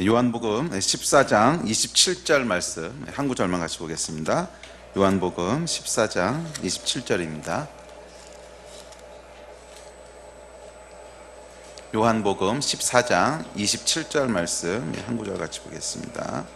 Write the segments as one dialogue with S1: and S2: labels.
S1: 요한복음 14장 27절 말씀 한 구절만 같이 보겠습니다. 요한복음 14장 27절입니다. 요한복음 14장 27절 말씀 한 구절 같이 보겠습니다.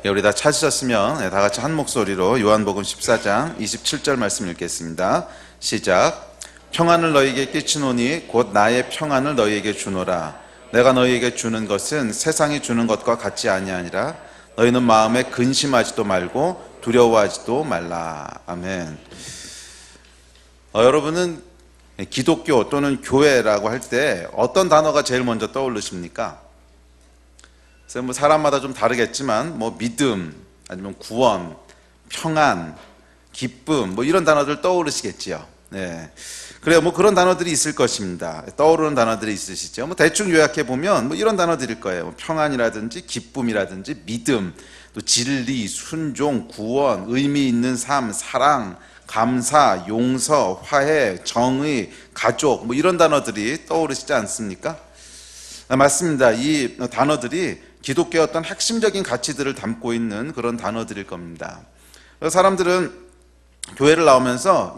S1: 우리 다 찾으셨으면 다 같이 한 목소리로 요한복음 14장 27절 말씀 읽겠습니다. 시작. 평안을 너희에게 끼치노니 곧 나의 평안을 너희에게 주노라. 내가 너희에게 주는 것은 세상이 주는 것과 같지 아니하니라. 너희는 마음에 근심하지도 말고 두려워하지도 말라. 아멘. 여러분은 기독교 또는 교회라고 할 때 어떤 단어가 제일 먼저 떠오르십니까? 그래서 사람마다 좀 다르겠지만 믿음, 아니면 구원, 평안, 기쁨 이런 단어들 떠오르시겠지요. 네. 그래요. 그런 단어들이 있을 것입니다. 떠오르는 단어들이 있으시죠. 대충 요약해 보면 이런 단어들일 거예요. 평안이라든지 기쁨이라든지 믿음, 또 진리, 순종, 구원, 의미 있는 삶, 사랑, 감사, 용서, 화해, 정의, 가족 이런 단어들이 떠오르시지 않습니까? 맞습니다. 이 단어들이 기독교의 어떤 핵심적인 가치들을 담고 있는 그런 단어들일 겁니다. 사람들은 교회를 나오면서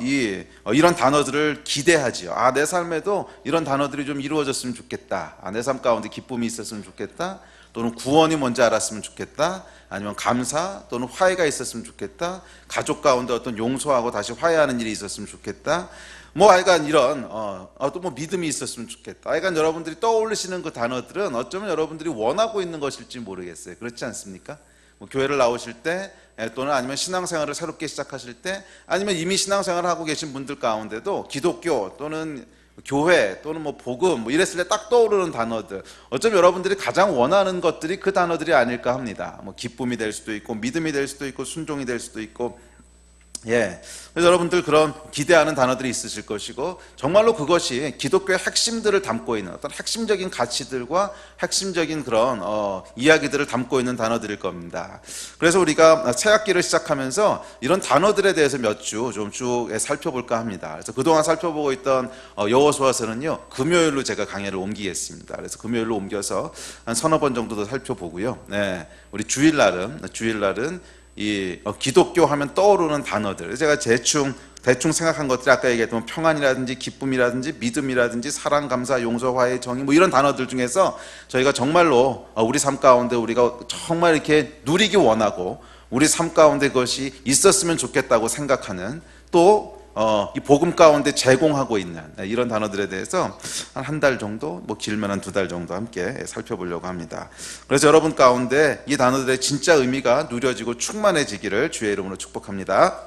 S1: 이런 단어들을 기대하지요. 내 삶에도 이런 단어들이 좀 이루어졌으면 좋겠다. 내 삶 가운데 기쁨이 있었으면 좋겠다. 또는 구원이 뭔지 알았으면 좋겠다. 아니면 감사 또는 화해가 있었으면 좋겠다. 가족 가운데 어떤 용서하고 다시 화해하는 일이 있었으면 좋겠다. 하여간 이런 또 믿음이 있었으면 좋겠다. 하여간 여러분들이 떠올리시는 그 단어들은 어쩌면 여러분들이 원하고 있는 것일지 모르겠어요. 그렇지 않습니까? 교회를 나오실 때 또는 아니면 신앙생활을 새롭게 시작하실 때 아니면 이미 신앙생활을 하고 계신 분들 가운데도 기독교 또는 교회 또는 복음 이랬을 때 딱 떠오르는 단어들, 어쩌면 여러분들이 가장 원하는 것들이 그 단어들이 아닐까 합니다. 기쁨이 될 수도 있고 믿음이 될 수도 있고 순종이 될 수도 있고, 그래서 여러분들 그런 기대하는 단어들이 있으실 것이고, 정말로 그것이 기독교의 핵심들을 담고 있는 어떤 핵심적인 가치들과 핵심적인 그런 이야기들을 담고 있는 단어들일 겁니다. 그래서 우리가 새 학기를 시작하면서 이런 단어들에 대해서 몇 주 좀 쭉 살펴볼까 합니다. 그래서 그동안 살펴보고 있던 여호수아서는요, 금요일로 제가 강의를 옮기겠습니다. 그래서 금요일로 옮겨서 한 서너 번 정도 더 살펴보고요. 우리 주일날은 이 기독교 하면 떠오르는 단어들, 제가 대충 생각한 것들이 아까 얘기했던 평안이라든지 기쁨이라든지 믿음이라든지 사랑, 감사, 용서, 화해, 정의 이런 단어들 중에서 저희가 정말로 우리 삶 가운데 우리가 정말 이렇게 누리기 원하고 우리 삶 가운데 그것이 있었으면 좋겠다고 생각하는, 또 이 복음 가운데 제공하고 있는 이런 단어들에 대해서 한 달 정도, 길면 한 2달 정도 함께 살펴보려고 합니다. 그래서 여러분 가운데 이 단어들의 진짜 의미가 누려지고 충만해지기를 주의 이름으로 축복합니다. 자,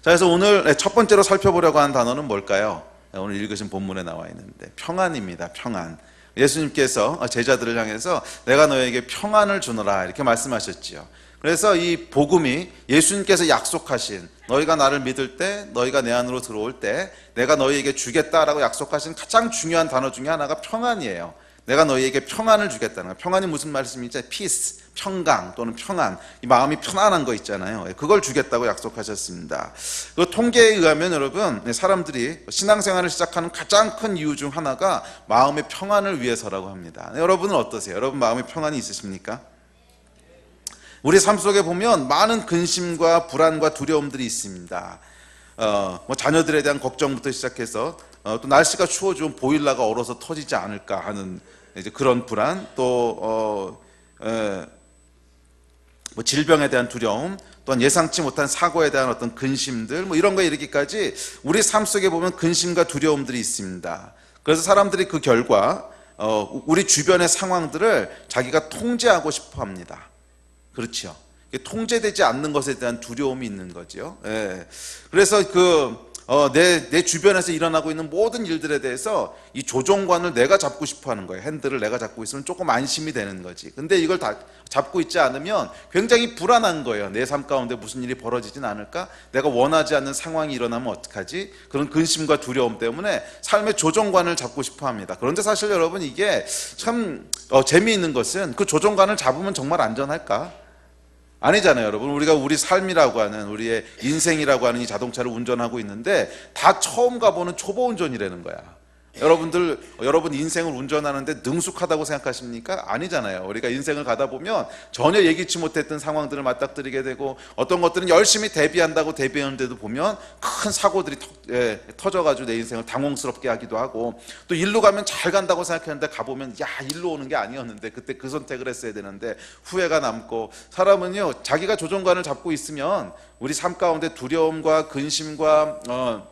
S1: 그래서 오늘 첫 번째로 살펴보려고 하는 단어는 뭘까요? 오늘 읽으신 본문에 나와 있는데 평안입니다. 평안. 예수님께서 제자들을 향해서 내가 너에게 평안을 주노라 이렇게 말씀하셨지요. 그래서 이 복음이 예수님께서 약속하신, 너희가 나를 믿을 때, 너희가 내 안으로 들어올 때 내가 너희에게 주겠다라고 약속하신 가장 중요한 단어 중에 하나가 평안이에요. 내가 너희에게 평안을 주겠다는 거예요. 평안이 무슨 말씀이죠? peace, 평강 또는 평안, 이 마음이 편안한 거 있잖아요. 그걸 주겠다고 약속하셨습니다. 그 통계에 의하면 여러분, 사람들이 신앙생활을 시작하는 가장 큰 이유 중 하나가 마음의 평안을 위해서라고 합니다. 여러분은 어떠세요? 여러분 마음의 평안이 있으십니까? 우리 삶 속에 보면 많은 근심과 불안과 두려움들이 있습니다. 자녀들에 대한 걱정부터 시작해서 또 날씨가 추워지면 보일러가 얼어서 터지지 않을까 하는 이제 그런 불안, 또 질병에 대한 두려움, 또한 예상치 못한 사고에 대한 어떤 근심들 이런 거에 이르기까지 우리 삶 속에 보면 근심과 두려움들이 있습니다. 그래서 사람들이 그 결과 우리 주변의 상황들을 자기가 통제하고 싶어 합니다. 그렇죠. 통제되지 않는 것에 대한 두려움이 있는 거죠. 그래서 내 주변에서 일어나고 있는 모든 일들에 대해서 이 조종관을 내가 잡고 싶어 하는 거예요. 핸들을 내가 잡고 있으면 조금 안심이 되는 거지. 근데 이걸 다 잡고 있지 않으면 굉장히 불안한 거예요. 내 삶 가운데 무슨 일이 벌어지진 않을까? 내가 원하지 않는 상황이 일어나면 어떡하지? 그런 근심과 두려움 때문에 삶의 조종관을 잡고 싶어 합니다. 그런데 사실 여러분, 이게 참 재미있는 것은 그 조종관을 잡으면 정말 안전할까? 아니잖아요, 여러분. 우리가 우리 삶이라고 하는, 우리의 인생이라고 하는 이 자동차를 운전하고 있는데 다 처음 가보는 초보 운전이라는 거야. 여러분 인생을 운전하는데 능숙하다고 생각하십니까? 아니잖아요. 우리가 인생을 가다 보면 전혀 예기치 못했던 상황들을 맞닥뜨리게 되고, 어떤 것들은 열심히 대비한다고 대비하는데도 보면 큰 사고들이 터져가지고 내 인생을 당황스럽게 하기도 하고, 또 일로 가면 잘 간다고 생각했는데 가보면 야, 일로 오는 게 아니었는데 그때 그 선택을 했어야 되는데 후회가 남고, 사람은요 자기가 조종관을 잡고 있으면 우리 삶 가운데 두려움과 근심과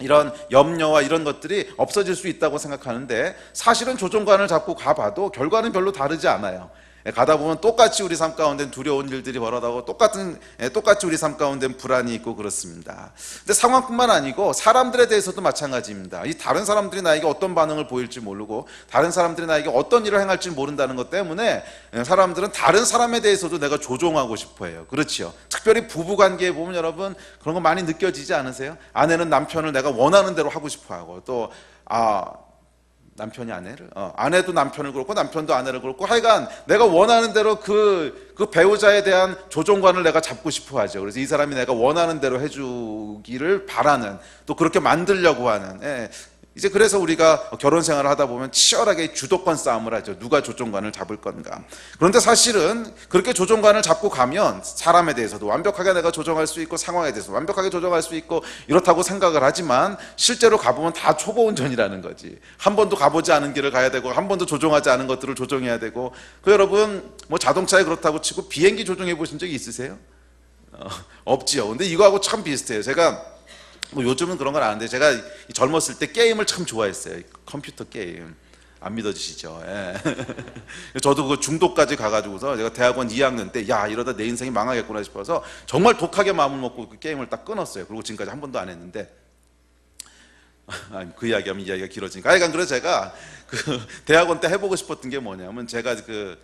S1: 이런 염려와 이런 것들이 없어질 수 있다고 생각하는데, 사실은 조종관을 잡고 가봐도 결과는 별로 다르지 않아요. 가다 보면 똑같이 우리 삶 가운데 두려운 일들이 벌어나고 똑같이 우리 삶 가운데 불안이 있고 그렇습니다. 근데 상황뿐만 아니고 사람들에 대해서도 마찬가지입니다. 이 다른 사람들이 나에게 어떤 반응을 보일지 모르고 다른 사람들이 나에게 어떤 일을 행할지 모른다는 것 때문에 사람들은 다른 사람에 대해서도 내가 조종하고 싶어 해요. 그렇죠. 특별히 부부관계에 보면 여러분 그런 거 많이 느껴지지 않으세요? 아내는 남편을 내가 원하는 대로 하고 싶어 하고, 또 남편이 아내를, 아내도 남편을 그렇고 남편도 아내를 그렇고, 하여간 내가 원하는 대로 그 배우자에 대한 조종관을 내가 잡고 싶어 하죠. 그래서 이 사람이 내가 원하는 대로 해주기를 바라는, 또 그렇게 만들려고 하는, 이제 그래서 우리가 결혼 생활을 하다 보면 치열하게 주도권 싸움을 하죠. 누가 조종관을 잡을 건가. 그런데 사실은 그렇게 조종관을 잡고 가면 사람에 대해서도 완벽하게 내가 조종할 수 있고, 상황에 대해서 완벽하게 조종할 수 있고, 이렇다고 생각을 하지만 실제로 가보면 다 초보 운전이라는 거지. 한 번도 가보지 않은 길을 가야 되고, 한 번도 조종하지 않은 것들을 조종해야 되고. 여러분 뭐 자동차에 그렇다고 치고 비행기 조종해 보신 적이 있으세요? 없지요. 근데 이거하고 참 비슷해요. 제가 뭐 요즘은 그런 건 아는데, 제가 젊었을 때 게임을 참 좋아했어요. 컴퓨터 게임. 안 믿어지시죠? 예. 저도 그 중독까지 가가지고서 제가 대학원 2학년 때 야, 이러다 내 인생이 망하겠구나 싶어서 정말 독하게 마음을 먹고 그 게임을 딱 끊었어요. 그리고 지금까지 한 번도 안 했는데, 그 이야기하면 이야기가 길어지니까. 하여간 그래서 제가 그 대학원 때 해보고 싶었던 게 뭐냐면, 제가 그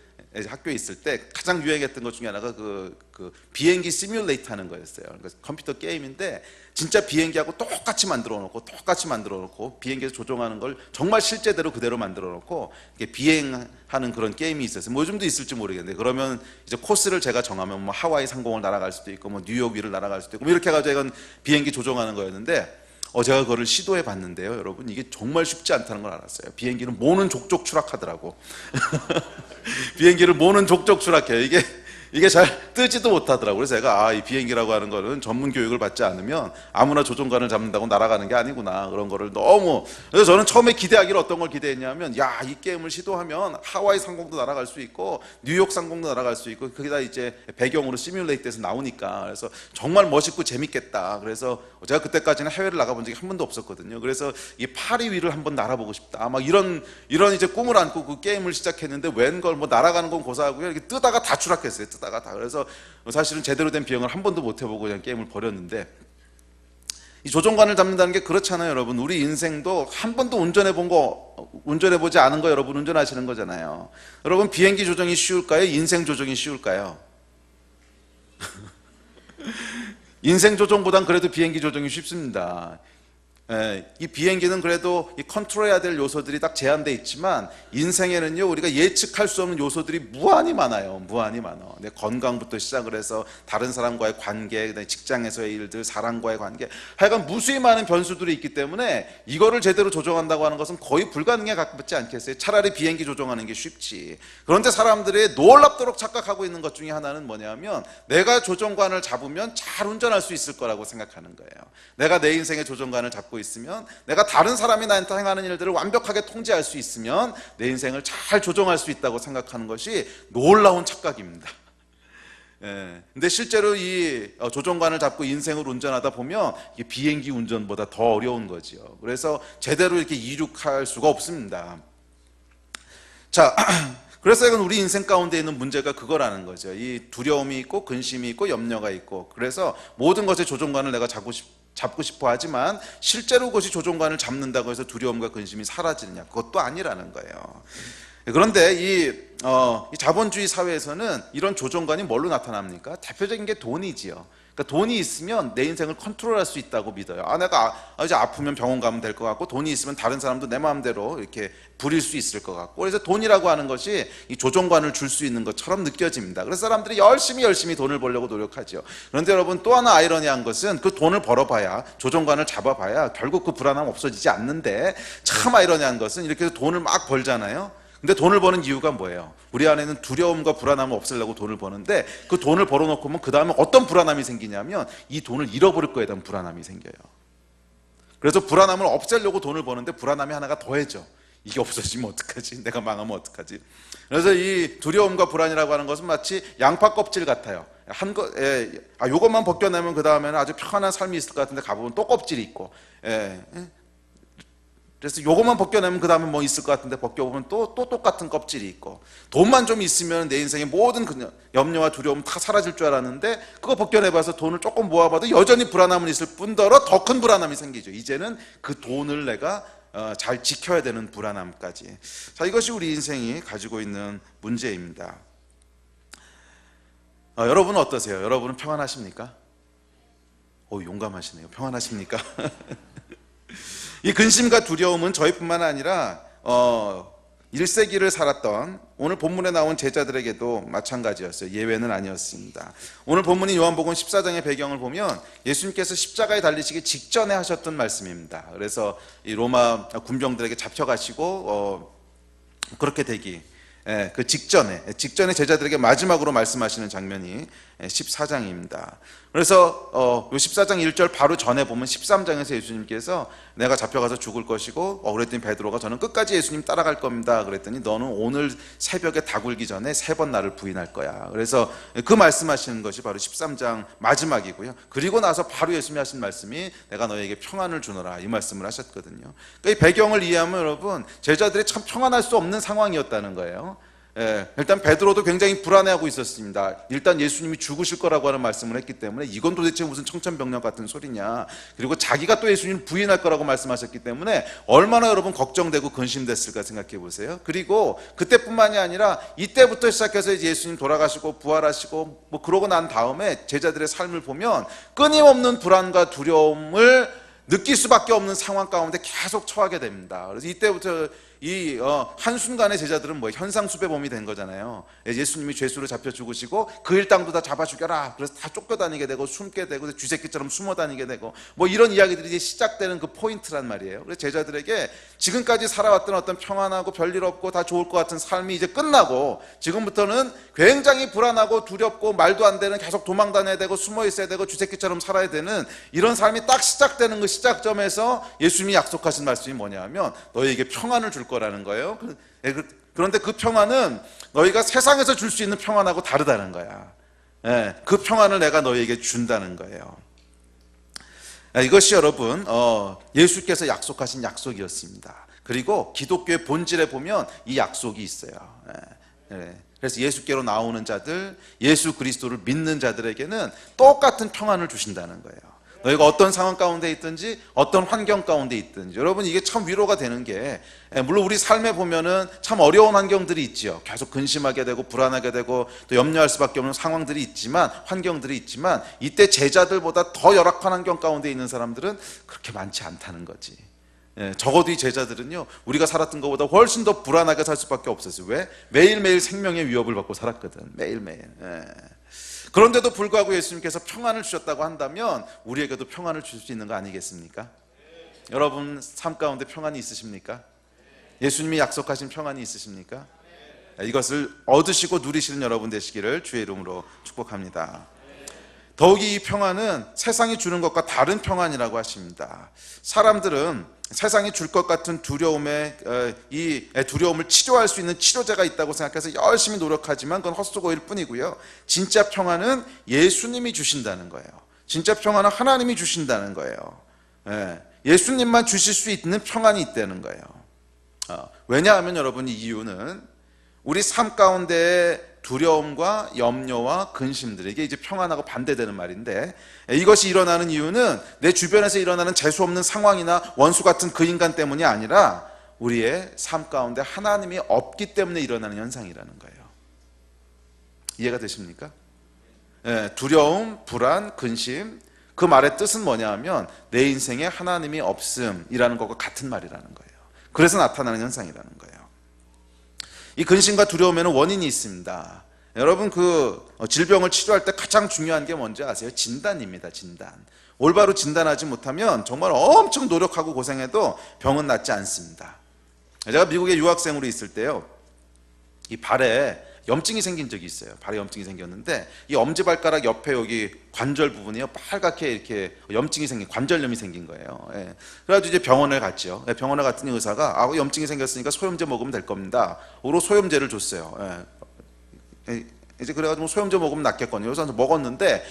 S1: 학교에 있을 때 가장 유행했던 것 중에 하나가 그 비행기 시뮬레이터 하는 거였어요. 그러니까 컴퓨터 게임인데 진짜 비행기하고 똑같이 만들어 놓고 비행기에서 조종하는 걸 정말 실제대로 그대로 만들어 놓고 비행하는 그런 게임이 있었어요. 뭐 요즘도 있을지 모르겠는데, 그러면 이제 코스를 제가 정하면 뭐 하와이 상공을 날아갈 수도 있고, 뭐 뉴욕 위를 날아갈 수도 있고, 뭐 이렇게 해가지고 이건 비행기 조종하는 거였는데, 제가 그거를 시도해 봤는데요, 여러분 이게 정말 쉽지 않다는 걸 알았어요. 비행기는 모는 족족 추락하더라고. 비행기를 모는 족족 추락해요. 이게 잘 뜨지도 못하더라고요. 그래서 제가 이 비행기라고 하는 거는 전문 교육을 받지 않으면 아무나 조종관을 잡는다고 날아가는 게 아니구나, 그런 거를 너무. 그래서 저는 처음에 기대하기를 어떤 걸 기대했냐면, 야, 이 게임을 시도하면 하와이 상공도 날아갈 수 있고 뉴욕 상공도 날아갈 수 있고, 거기다 이제 배경으로 시뮬레이트해서 나오니까, 그래서 정말 멋있고 재밌겠다. 그래서 제가 그때까지는 해외를 나가본 적이 한 번도 없었거든요. 그래서 이 파리 위를 한번 날아보고 싶다, 막 이런 이제 꿈을 안고 그 게임을 시작했는데, 웬걸 뭐 날아가는 건 고사하고요, 이렇게 뜨다가 다 추락했어요. 뜨다가 다. 그래서 사실은 제대로 된 비행을 한 번도 못 해보고 그냥 게임을 버렸는데, 이 조종관을 잡는다는 게 그렇잖아요, 여러분. 우리 인생도 한 번도 운전해보지 않은 거 여러분 운전하시는 거잖아요. 여러분, 비행기 조종이 쉬울까요? 인생 조종이 쉬울까요? 인생 조종보단 그래도 비행기 조종이 쉽습니다. 이 비행기는 그래도 이 컨트롤해야 될 요소들이 딱 제한되어 있지만, 인생에는요 우리가 예측할 수 없는 요소들이 무한히 많아요. 무한히 많아. 내 건강부터 시작을 해서 다른 사람과의 관계, 직장에서의 일들, 사람과의 관계, 하여간 무수히 많은 변수들이 있기 때문에 이거를 제대로 조종한다고 하는 것은 거의 불가능에 가깝지 않겠어요? 차라리 비행기 조종하는 게 쉽지. 그런데 사람들이 놀랍도록 착각하고 있는 것 중에 하나는 뭐냐면, 내가 조종관을 잡으면 잘 운전할 수 있을 거라고 생각하는 거예요. 내가 내 인생의 조종관을 잡고 있으면, 내가 다른 사람이 나한테 행하는 일들을 완벽하게 통제할 수 있으면 내 인생을 잘 조종할 수 있다고 생각하는 것이 놀라운 착각입니다. 근데 실제로 이 조종관을 잡고 인생을 운전하다 보면 이게 비행기 운전보다 더 어려운 거죠. 그래서 제대로 이렇게 이륙할 수가 없습니다. 자, 그래서 이건 우리 인생 가운데 있는 문제가 그거라는 거죠. 이 두려움이 있고 근심이 있고 염려가 있고, 그래서 모든 것의 조종관을 내가 잡고 싶어 하지만 실제로 그것이 조종관을 잡는다고 해서 두려움과 근심이 사라지느냐? 그것도 아니라는 거예요. 그런데 이 자본주의 사회에서는 이런 조종관이 뭘로 나타납니까? 대표적인 게 돈이지요. 그러니까 돈이 있으면 내 인생을 컨트롤할 수 있다고 믿어요. 내가 이제 아프면 병원 가면 될 것 같고, 돈이 있으면 다른 사람도 내 마음대로 이렇게 부릴 수 있을 것 같고, 그래서 돈이라고 하는 것이 이 조종관을 줄 수 있는 것처럼 느껴집니다. 그래서 사람들이 열심히 돈을 벌려고 노력하죠. 그런데 여러분, 또 하나 아이러니한 것은 그 돈을 벌어봐야, 조종관을 잡아봐야 결국 그 불안함 없어지지 않는데, 참 아이러니한 것은 이렇게 돈을 막 벌잖아요. 근데 돈을 버는 이유가 뭐예요? 우리 안에는 두려움과 불안함을 없애려고 돈을 버는데, 그 돈을 벌어놓고 그 다음에 어떤 불안함이 생기냐면 이 돈을 잃어버릴 거에 대한 불안함이 생겨요. 그래서 불안함을 없애려고 돈을 버는데 불안함이 하나가 더해져. 이게 없어지면 어떡하지? 내가 망하면 어떡하지? 그래서 이 두려움과 불안이라고 하는 것은 마치 양파 껍질 같아요. 요것만 벗겨내면 그 다음에는 아주 편안한 삶이 있을 것 같은데 가보면 또 껍질이 있고, 그래서 요것만 벗겨내면 그 다음에 뭐 있을 것 같은데 벗겨보면 또 똑같은 껍질이 있고, 돈만 좀 있으면 내 인생의 모든 염려와 두려움 다 사라질 줄 알았는데, 그거 벗겨내봐서 돈을 조금 모아봐도 여전히 불안함은 있을 뿐더러 더 큰 불안함이 생기죠. 이제는 그 돈을 내가 잘 지켜야 되는 불안함까지. 자, 이것이 우리 인생이 가지고 있는 문제입니다. 여러분은 어떠세요? 여러분은 평안하십니까? 용감하시네요. 평안하십니까? 이 근심과 두려움은 저희뿐만 아니라 1세기를 살았던 오늘 본문에 나온 제자들에게도 마찬가지였어요. 예외는 아니었습니다. 오늘 본문인 요한복음 14장의 배경을 보면 예수님께서 십자가에 달리시기 직전에 하셨던 말씀입니다. 그래서 이 로마 군병들에게 잡혀가시고 그렇게 되기 그 직전에 제자들에게 마지막으로 말씀하시는 장면이 14장입니다. 그래서 요 14장 1절 바로 전에 보면 13장에서 예수님께서 내가 잡혀가서 죽을 것이고, 그랬더니 베드로가 저는 끝까지 예수님 따라갈 겁니다. 그랬더니 너는 오늘 새벽에 다굴기 전에 3번 나를 부인할 거야. 그래서 그 말씀하시는 것이 바로 13장 마지막이고요. 그리고 나서 바로 예수님이 하신 말씀이 내가 너에게 평안을 주노라, 이 말씀을 하셨거든요. 그러니까 이 배경을 이해하면 여러분, 제자들이 참 평안할 수 없는 상황이었다는 거예요. 일단 베드로도 굉장히 불안해하고 있었습니다. 일단 예수님이 죽으실 거라고 하는 말씀을 했기 때문에 이건 도대체 무슨 청천벽력 같은 소리냐, 그리고 자기가 또 예수님을 부인할 거라고 말씀하셨기 때문에 얼마나 여러분 걱정되고 근심됐을까 생각해 보세요. 그리고 그때뿐만이 아니라 이때부터 시작해서 이제 예수님 돌아가시고 부활하시고 뭐 그러고 난 다음에 제자들의 삶을 보면 끊임없는 불안과 두려움을 느낄 수밖에 없는 상황 가운데 계속 처하게 됩니다. 그래서 이때부터 이 한순간에 제자들은 뭐 현상수배범이 된 거잖아요. 예수님이 죄수로 잡혀 죽으시고 그 일당도 다 잡아 죽여라, 그래서 다 쫓겨다니게 되고 숨게 되고 쥐새끼처럼 숨어 다니게 되고 뭐 이런 이야기들이 이제 시작되는 그 포인트란 말이에요. 그래서 제자들에게 지금까지 살아왔던 어떤 평안하고 별일 없고 다 좋을 것 같은 삶이 이제 끝나고, 지금부터는 굉장히 불안하고 두렵고 말도 안 되는, 계속 도망 다녀야 되고 숨어 있어야 되고 쥐새끼처럼 살아야 되는 이런 삶이 딱 시작되는 그 시작점에서 예수님이 약속하신 말씀이 뭐냐 하면 너희에게 평안을 줄 거라는 거예요. 그런데 그 평안은 너희가 세상에서 줄 수 있는 평안하고 다르다는 거야. 그 평안을 내가 너희에게 준다는 거예요. 이것이 여러분 예수께서 약속하신 약속이었습니다. 그리고 기독교의 본질에 보면 이 약속이 있어요. 그래서 예수께로 나오는 자들, 예수 그리스도를 믿는 자들에게는 똑같은 평안을 주신다는 거예요. 너희가 어떤 상황 가운데 있든지 어떤 환경 가운데 있든지, 여러분 이게 참 위로가 되는 게, 물론 우리 삶에 보면은 참 어려운 환경들이 있죠. 계속 근심하게 되고 불안하게 되고 또 염려할 수밖에 없는 상황들이 있지만, 환경들이 있지만, 이때 제자들보다 더 열악한 환경 가운데 있는 사람들은 그렇게 많지 않다는 거지. 적어도 이 제자들은요, 우리가 살았던 것보다 훨씬 더 불안하게 살 수밖에 없었어요. 왜? 매일매일 생명의 위협을 받고 살았거든. 매일매일. 그런데도 불구하고 예수님께서 평안을 주셨다고 한다면 우리에게도 평안을 주실 수 있는 거 아니겠습니까? 여러분 삶 가운데 평안이 있으십니까? 예수님이 약속하신 평안이 있으십니까? 이것을 얻으시고 누리시는 여러분 되시기를 주의 이름으로 축복합니다. 더욱이 이 평안은 세상이 주는 것과 다른 평안이라고 하십니다. 사람들은 세상이 줄 것 같은 두려움에 이 두려움을 치료할 수 있는 치료제가 있다고 생각해서 열심히 노력하지만 그건 헛수고일 뿐이고요. 진짜 평안은 예수님이 주신다는 거예요. 진짜 평안은 하나님이 주신다는 거예요. 예수님만 주실 수 있는 평안이 있다는 거예요. 왜냐하면 여러분, 이 이유는 우리 삶 가운데 두려움과 염려와 근심들에게 이제 평안하고 반대되는 말인데, 이것이 일어나는 이유는 내 주변에서 일어나는 재수없는 상황이나 원수 같은 그 인간 때문이 아니라 우리의 삶 가운데 하나님이 없기 때문에 일어나는 현상이라는 거예요. 이해가 되십니까? 두려움, 불안, 근심, 그 말의 뜻은 뭐냐 하면 내 인생에 하나님이 없음이라는 것과 같은 말이라는 거예요. 그래서 나타나는 현상이라는 거예요. 이 근심과 두려움에는 원인이 있습니다. 여러분 질병을 치료할 때 가장 중요한 게 뭔지 아세요? 진단입니다. 진단. 올바로 진단하지 못하면 정말 엄청 노력하고 고생해도 병은 낫지 않습니다. 제가 미국에 유학생으로 있을 때요, 이 발에 염증이 생긴 적이 있어요. 발에 염증이 생겼는데 이 엄지발가락 옆에 여기 관절 부분이요, 빨갛게 이렇게 염증이 생긴, 관절염이 생긴 거예요. 그래가지고 이제 병원을 갔죠. 병원에 갔더니 의사가 염증이 생겼으니까 소염제 먹으면 될 겁니다. 으로 소염제를 줬어요. 이제 그래가지고 소염제 먹으면 낫겠거든요. 그래서 먹었는데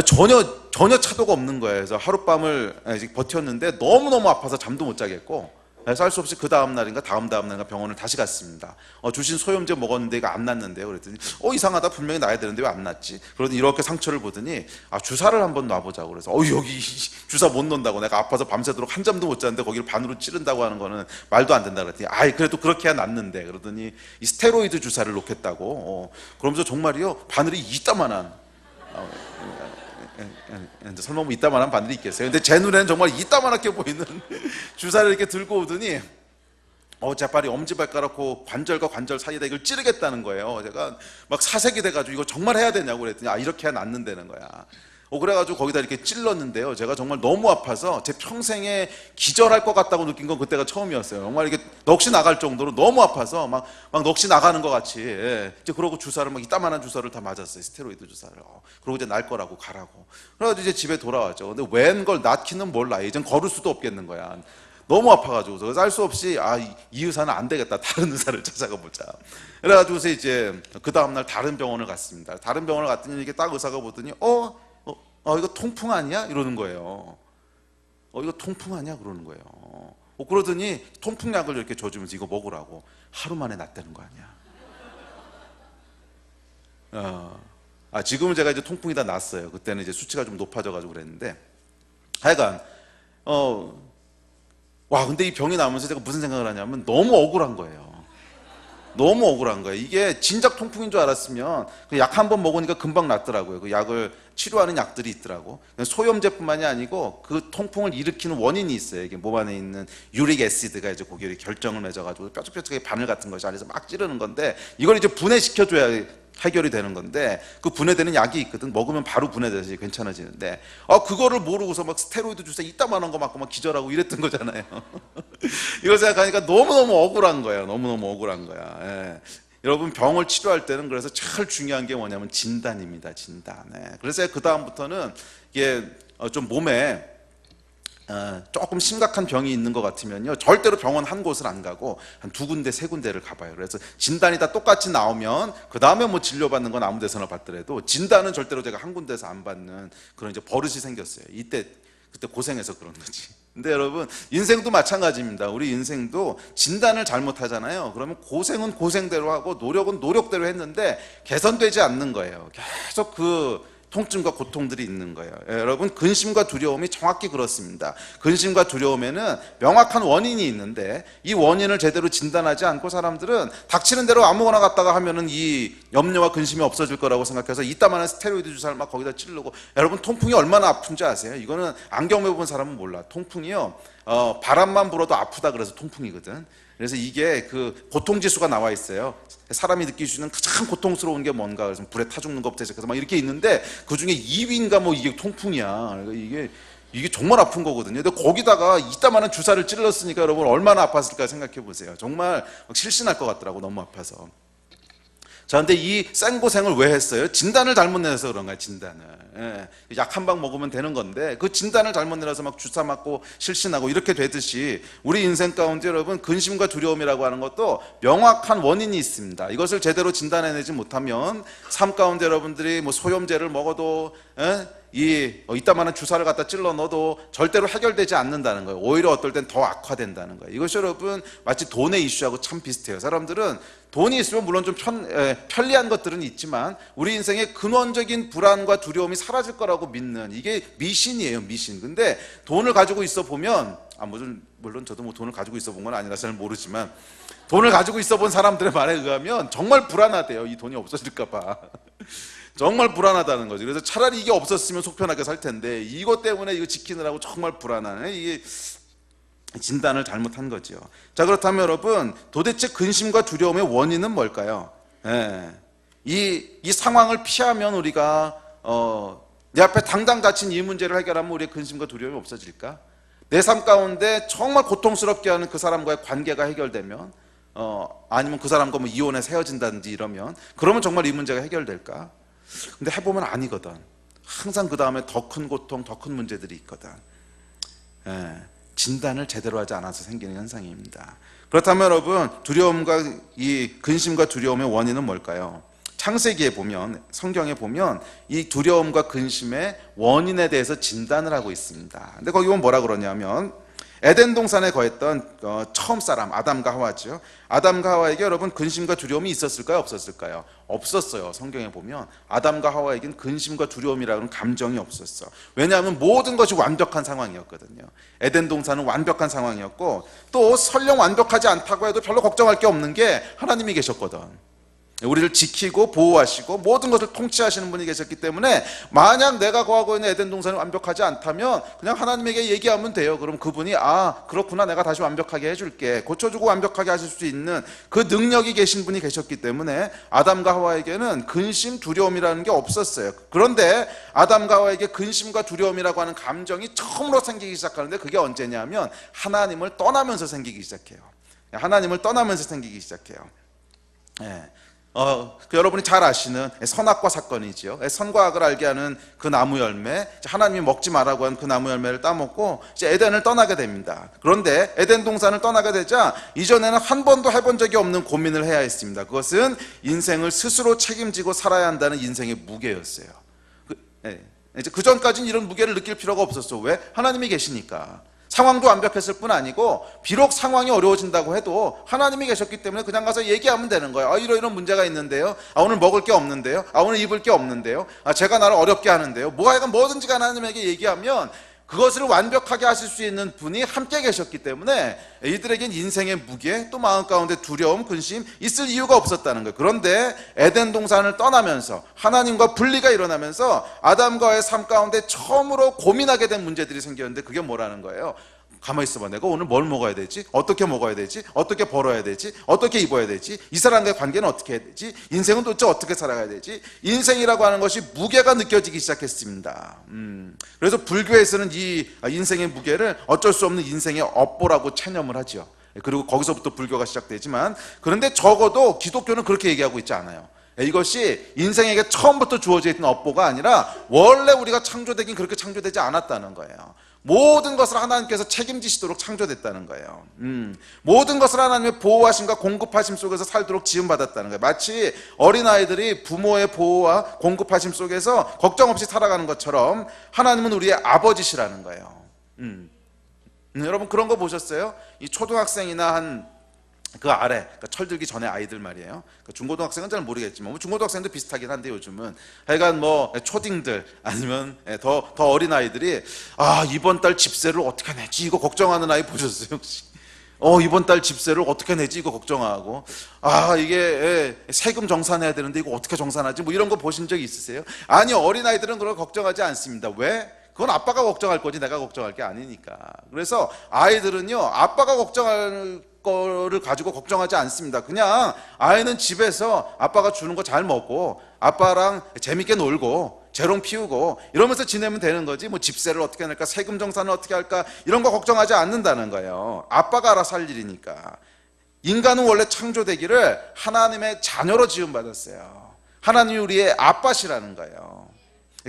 S1: 전혀 차도가 없는 거예요. 그래서 하룻밤을 버텼는데 너무너무 아파서 잠도 못 자겠고, 그래서 할 수 없이 그 다음 날인가 다음 날인가 병원을 다시 갔습니다. 주신 소염제 먹었는데 이거 안 낫는데요. 그랬더니 이상하다, 분명히 나야 되는데 왜 안 낫지? 그러더니 이렇게 상처를 보더니 주사를 한번 놔보자고. 그래서 여기 주사 못 놓는다고, 내가 아파서 밤새도록 한 잠도 못 자는데 거기를 반으로 찌른다고 하는 거는 말도 안 된다 그랬더니 그래도 그렇게 해야 낫는데, 그러더니 이 스테로이드 주사를 놓겠다고. 그러면서 정말이요, 바늘이 이따만한, 설마 뭐 이따만한 바늘이 있겠어요? 근데 제 눈에는 정말 이따만하게 보이는 주사를 이렇게 들고 오더니 제 발이 엄지발가락고 관절과 관절 사이에다 이걸 찌르겠다는 거예요. 제가 막 사색이 돼가지고 이거 정말 해야 되냐고 그랬더니 이렇게 해야 낫는다는 거야. 그래가지고 거기다 이렇게 찔렀는데요, 제가 정말 너무 아파서 제 평생에 기절할 것 같다고 느낀 건 그때가 처음이었어요. 정말 이게 넋이 나갈 정도로 너무 아파서 막 넋이 나가는 것 같이. 이제 그러고 주사를 막 이따만한 주사를 다 맞았어요. 스테로이드 주사를. 그러고 이제 날 거라고 가라고. 그래가지고 이제 집에 돌아왔죠. 근데 웬 걸 낫기는 몰라. 이젠 걸을 수도 없겠는 거야. 너무 아파가지고. 그래서 알 수 없이 이 의사는 안 되겠다, 다른 의사를 찾아가 보자. 그래가지고서 이제 그 다음날 다른 병원을 갔습니다. 다른 병원을 갔더니 이렇게 딱 의사가 보더니 이거 통풍 아니야? 이러는 거예요. 이거 통풍 아니야? 그러는 거예요. 그러더니 통풍약을 이렇게 줘주면서 이거 먹으라고. 하루 만에 낫다는 거 아니야. 지금은 제가 이제 통풍이 다 났어요. 그때는 이제 수치가 좀 높아져가지고 그랬는데, 하여간 근데 이 병이 나면서 제가 무슨 생각을 하냐면 너무 억울한 거예요. 너무 억울한 거예요. 이게 진작 통풍인 줄 알았으면 약 한 번 먹으니까 금방 낫더라고요. 그 약을 치료하는 약들이 있더라고. 소염제뿐만이 아니고 그 통풍을 일으키는 원인이 있어요. 이게 몸 안에 있는 유릭 애시드가 이제 거기에 결정을 맺어가지고 뾰족뾰족하게 바늘 같은 것이 안에서 막 찌르는 건데, 이걸 이제 분해시켜줘야 해결이 되는 건데, 그 분해되는 약이 있거든. 먹으면 바로 분해돼서 괜찮아지는데, 그거를 모르고서 막 스테로이드 주사 이따만한 거 맞고 막 기절하고 이랬던 거잖아요. 이걸 생각하니까 너무너무 억울한 거예요. 너무너무 억울한 거야. 여러분, 병을 치료할 때는 그래서 제일 중요한 게 뭐냐면 진단입니다. 진단. 그래서 그 다음부터는 이게 좀 몸에 조금 심각한 병이 있는 것 같으면요, 절대로 병원 한 곳을 안 가고 한 2군데 3군데를 가봐요. 그래서 진단이 다 똑같이 나오면 그 다음에 뭐 진료받는 건 아무 데서나 받더라도 진단은 절대로 제가 한 군데서 안 받는 그런 이제 버릇이 생겼어요. 그때 고생해서 그런 거지. 근데 여러분, 인생도 마찬가지입니다. 우리 인생도 진단을 잘못하잖아요. 그러면 고생은 고생대로 하고 노력은 노력대로 했는데 개선되지 않는 거예요. 계속 통증과 고통들이 있는 거예요. 여러분, 근심과 두려움이 정확히 그렇습니다. 근심과 두려움에는 명확한 원인이 있는데 이 원인을 제대로 진단하지 않고 사람들은 닥치는 대로 아무거나 갖다가 하면은 이 염려와 근심이 없어질 거라고 생각해서 이따만한 스테로이드 주사를 막 거기다 찌르고. 여러분, 통풍이 얼마나 아픈지 아세요? 이거는 안경 매본 사람은 몰라. 통풍이요, 바람만 불어도 아프다 그래서 통풍이거든. 그래서 이게 그 고통지수가 나와 있어요. 사람이 느낄 수 있는 가장 고통스러운 게 뭔가, 그래서 불에 타 죽는 것부터 시작해서 막 이렇게 있는데 그 중에 2위인가 뭐 이게 통풍이야. 이게 정말 아픈 거거든요. 근데 거기다가 이따만한 주사를 찔렀으니까 여러분 얼마나 아팠을까 생각해 보세요. 정말 막 실신할 것 같더라고, 너무 아파서. 자, 근데 이 생고생을 왜 했어요? 진단을 잘못 내서 그런 거야, 진단을. 약 한 방 먹으면 되는 건데 그 진단을 잘못 내려서 막 주사 맞고 실신하고 이렇게 되듯이 우리 인생 가운데 여러분, 근심과 두려움이라고 하는 것도 명확한 원인이 있습니다. 이것을 제대로 진단해내지 못하면 삶 가운데 여러분들이 뭐 소염제를 먹어도 이따만한 주사를 갖다 찔러 넣어도 절대로 해결되지 않는다는 거예요. 오히려 어떨 땐 더 악화된다는 거예요. 이것이 여러분 마치 돈의 이슈하고 참 비슷해요. 사람들은 돈이 있으면 물론 좀 편리한 것들은 있지만 우리 인생의 근원적인 불안과 두려움이 사라질 거라고 믿는, 이게 미신이에요, 미신. 근데 돈을 가지고 있어 보면, 물론 저도 뭐 돈을 가지고 있어 본 건 아니라 잘 모르지만 돈을 가지고 있어 본 사람들의 말에 의하면 정말 불안하대요. 이 돈이 없어질까 봐. 정말 불안하다는 거죠. 그래서 차라리 이게 없었으면 속 편하게 살 텐데 이것 때문에 이거 지키느라고 정말 불안하네. 이게 진단을 잘못한 거죠. 자, 그렇다면 여러분, 도대체 근심과 두려움의 원인은 뭘까요? 예. 이 상황을 피하면 우리가 내 앞에 당장 닥친 이 문제를 해결하면 우리의 근심과 두려움이 없어질까? 내 삶 가운데 정말 고통스럽게 하는 그 사람과의 관계가 해결되면 아니면 그 사람과 뭐 이혼해서 헤어진다든지 이러면 그러면 정말 이 문제가 해결될까? 근데 해보면 아니거든. 항상 그 다음에 더 큰 고통, 더 큰 문제들이 있거든. 예. 진단을 제대로 하지 않아서 생기는 현상입니다. 그렇다면 여러분, 두려움과 이 근심과 두려움의 원인은 뭘까요? 창세기에 보면, 성경에 보면 이 두려움과 근심의 원인에 대해서 진단을 하고 있습니다. 근데 거기 보면 뭐라 그러냐면 에덴 동산에 거했던 처음 사람 아담과 하와죠. 아담과 하와에게 여러분 근심과 두려움이 있었을까요? 없었을까요? 없었어요. 성경에 보면 아담과 하와에겐 근심과 두려움이라는 감정이 없었어. 왜냐하면 모든 것이 완벽한 상황이었거든요. 에덴 동산은 완벽한 상황이었고 또 설령 완벽하지 않다고 해도 별로 걱정할 게 없는 게 하나님이 계셨거든. 우리를 지키고 보호하시고 모든 것을 통치하시는 분이 계셨기 때문에 만약 내가 거하고 있는 에덴 동산이 완벽하지 않다면 그냥 하나님에게 얘기하면 돼요. 그럼 그분이 그렇구나, 내가 다시 완벽하게 해줄게, 고쳐주고 완벽하게 하실 수 있는 그 능력이 계신 분이 계셨기 때문에 아담과 하와에게는 근심, 두려움이라는 게 없었어요. 그런데 아담과 하와에게 근심과 두려움이라고 하는 감정이 처음으로 생기기 시작하는데 그게 언제냐면 하나님을 떠나면서 생기기 시작해요. 하나님을 떠나면서 생기기 시작해요. 예. 여러분이 잘 아시는 선악과 사건이지요. 선과 악을 알게 하는 그 나무 열매, 하나님이 먹지 말라고 한 그 나무 열매를 따먹고 이제 에덴을 떠나게 됩니다. 그런데 에덴 동산을 떠나게 되자 이전에는 한 번도 해본 적이 없는 고민을 해야 했습니다. 그것은 인생을 스스로 책임지고 살아야 한다는 인생의 무게였어요. 이제 그 전까지는 이런 무게를 느낄 필요가 없었어. 왜? 하나님이 계시니까. 상황도 완벽했을 뿐 아니고 비록 상황이 어려워진다고 해도 하나님이 계셨기 때문에 그냥 가서 얘기하면 되는 거예요. 이런 문제가 있는데요. 오늘 먹을 게 없는데요. 오늘 입을 게 없는데요. 제가 나를 어렵게 하는데요. 뭐든지 하나님에게 얘기하면 그것을 완벽하게 하실 수 있는 분이 함께 계셨기 때문에 이들에겐 인생의 무게, 또 마음 가운데 두려움, 근심 있을 이유가 없었다는 거예요. 그런데 에덴 동산을 떠나면서 하나님과 분리가 일어나면서 아담과의 삶 가운데 처음으로 고민하게 된 문제들이 생겼는데 그게 뭐라는 거예요? 가만히 있어봐. 내가 오늘 뭘 먹어야 되지? 어떻게 먹어야 되지? 어떻게 벌어야 되지? 어떻게 입어야 되지? 이 사람과의 관계는 어떻게 해야 되지? 인생은 도대체 어떻게 살아가야 되지? 인생이라고 하는 것이 무게가 느껴지기 시작했습니다. 그래서 불교에서는 이 인생의 무게를 어쩔 수 없는 인생의 업보라고 체념을 하죠. 그리고 거기서부터 불교가 시작되지만, 그런데 적어도 기독교는 그렇게 얘기하고 있지 않아요. 이것이 인생에게 처음부터 주어져 있던 업보가 아니라 원래 우리가 창조되긴 그렇게 창조되지 않았다는 거예요. 모든 것을 하나님께서 책임지시도록 창조됐다는 거예요. 모든 것을 하나님의 보호하심과 공급하심 속에서 살도록 지음받았다는 거예요. 마치 어린아이들이 부모의 보호와 공급하심 속에서 걱정 없이 살아가는 것처럼 하나님은 우리의 아버지시라는 거예요. 여러분 그런 거 보셨어요? 이 초등학생이나 한 그 아래, 그러니까 철들기 전에 아이들 말이에요. 그러니까 중고등학생은 잘 모르겠지만 중고등학생도 비슷하긴 한데 요즘은 하여간 초딩들 아니면 더 어린 아이들이 이번 달 집세를 어떻게 내지 이거 걱정하는 아이 보셨어요 혹시? 이번 달 집세를 어떻게 내지 이거 걱정하고 이게 세금 정산해야 되는데 이거 어떻게 정산하지 뭐 이런 거 보신 적 있으세요? 아니, 어린 아이들은 그런 거 걱정하지 않습니다. 왜? 그건 아빠가 걱정할 거지 내가 걱정할 게 아니니까. 그래서 아이들은요 아빠가 걱정할 거를 가지고 걱정하지 않습니다. 그냥 아이는 집에서 아빠가 주는 거 잘 먹고 아빠랑 재밌게 놀고 재롱 피우고 이러면서 지내면 되는 거지 뭐 집세를 어떻게 낼까, 세금 정산을 어떻게 할까 이런 거 걱정하지 않는다는 거예요. 아빠가 알아서 할 일이니까. 인간은 원래 창조되기를 하나님의 자녀로 지음받았어요. 하나님이 우리의 아빠시라는 거예요.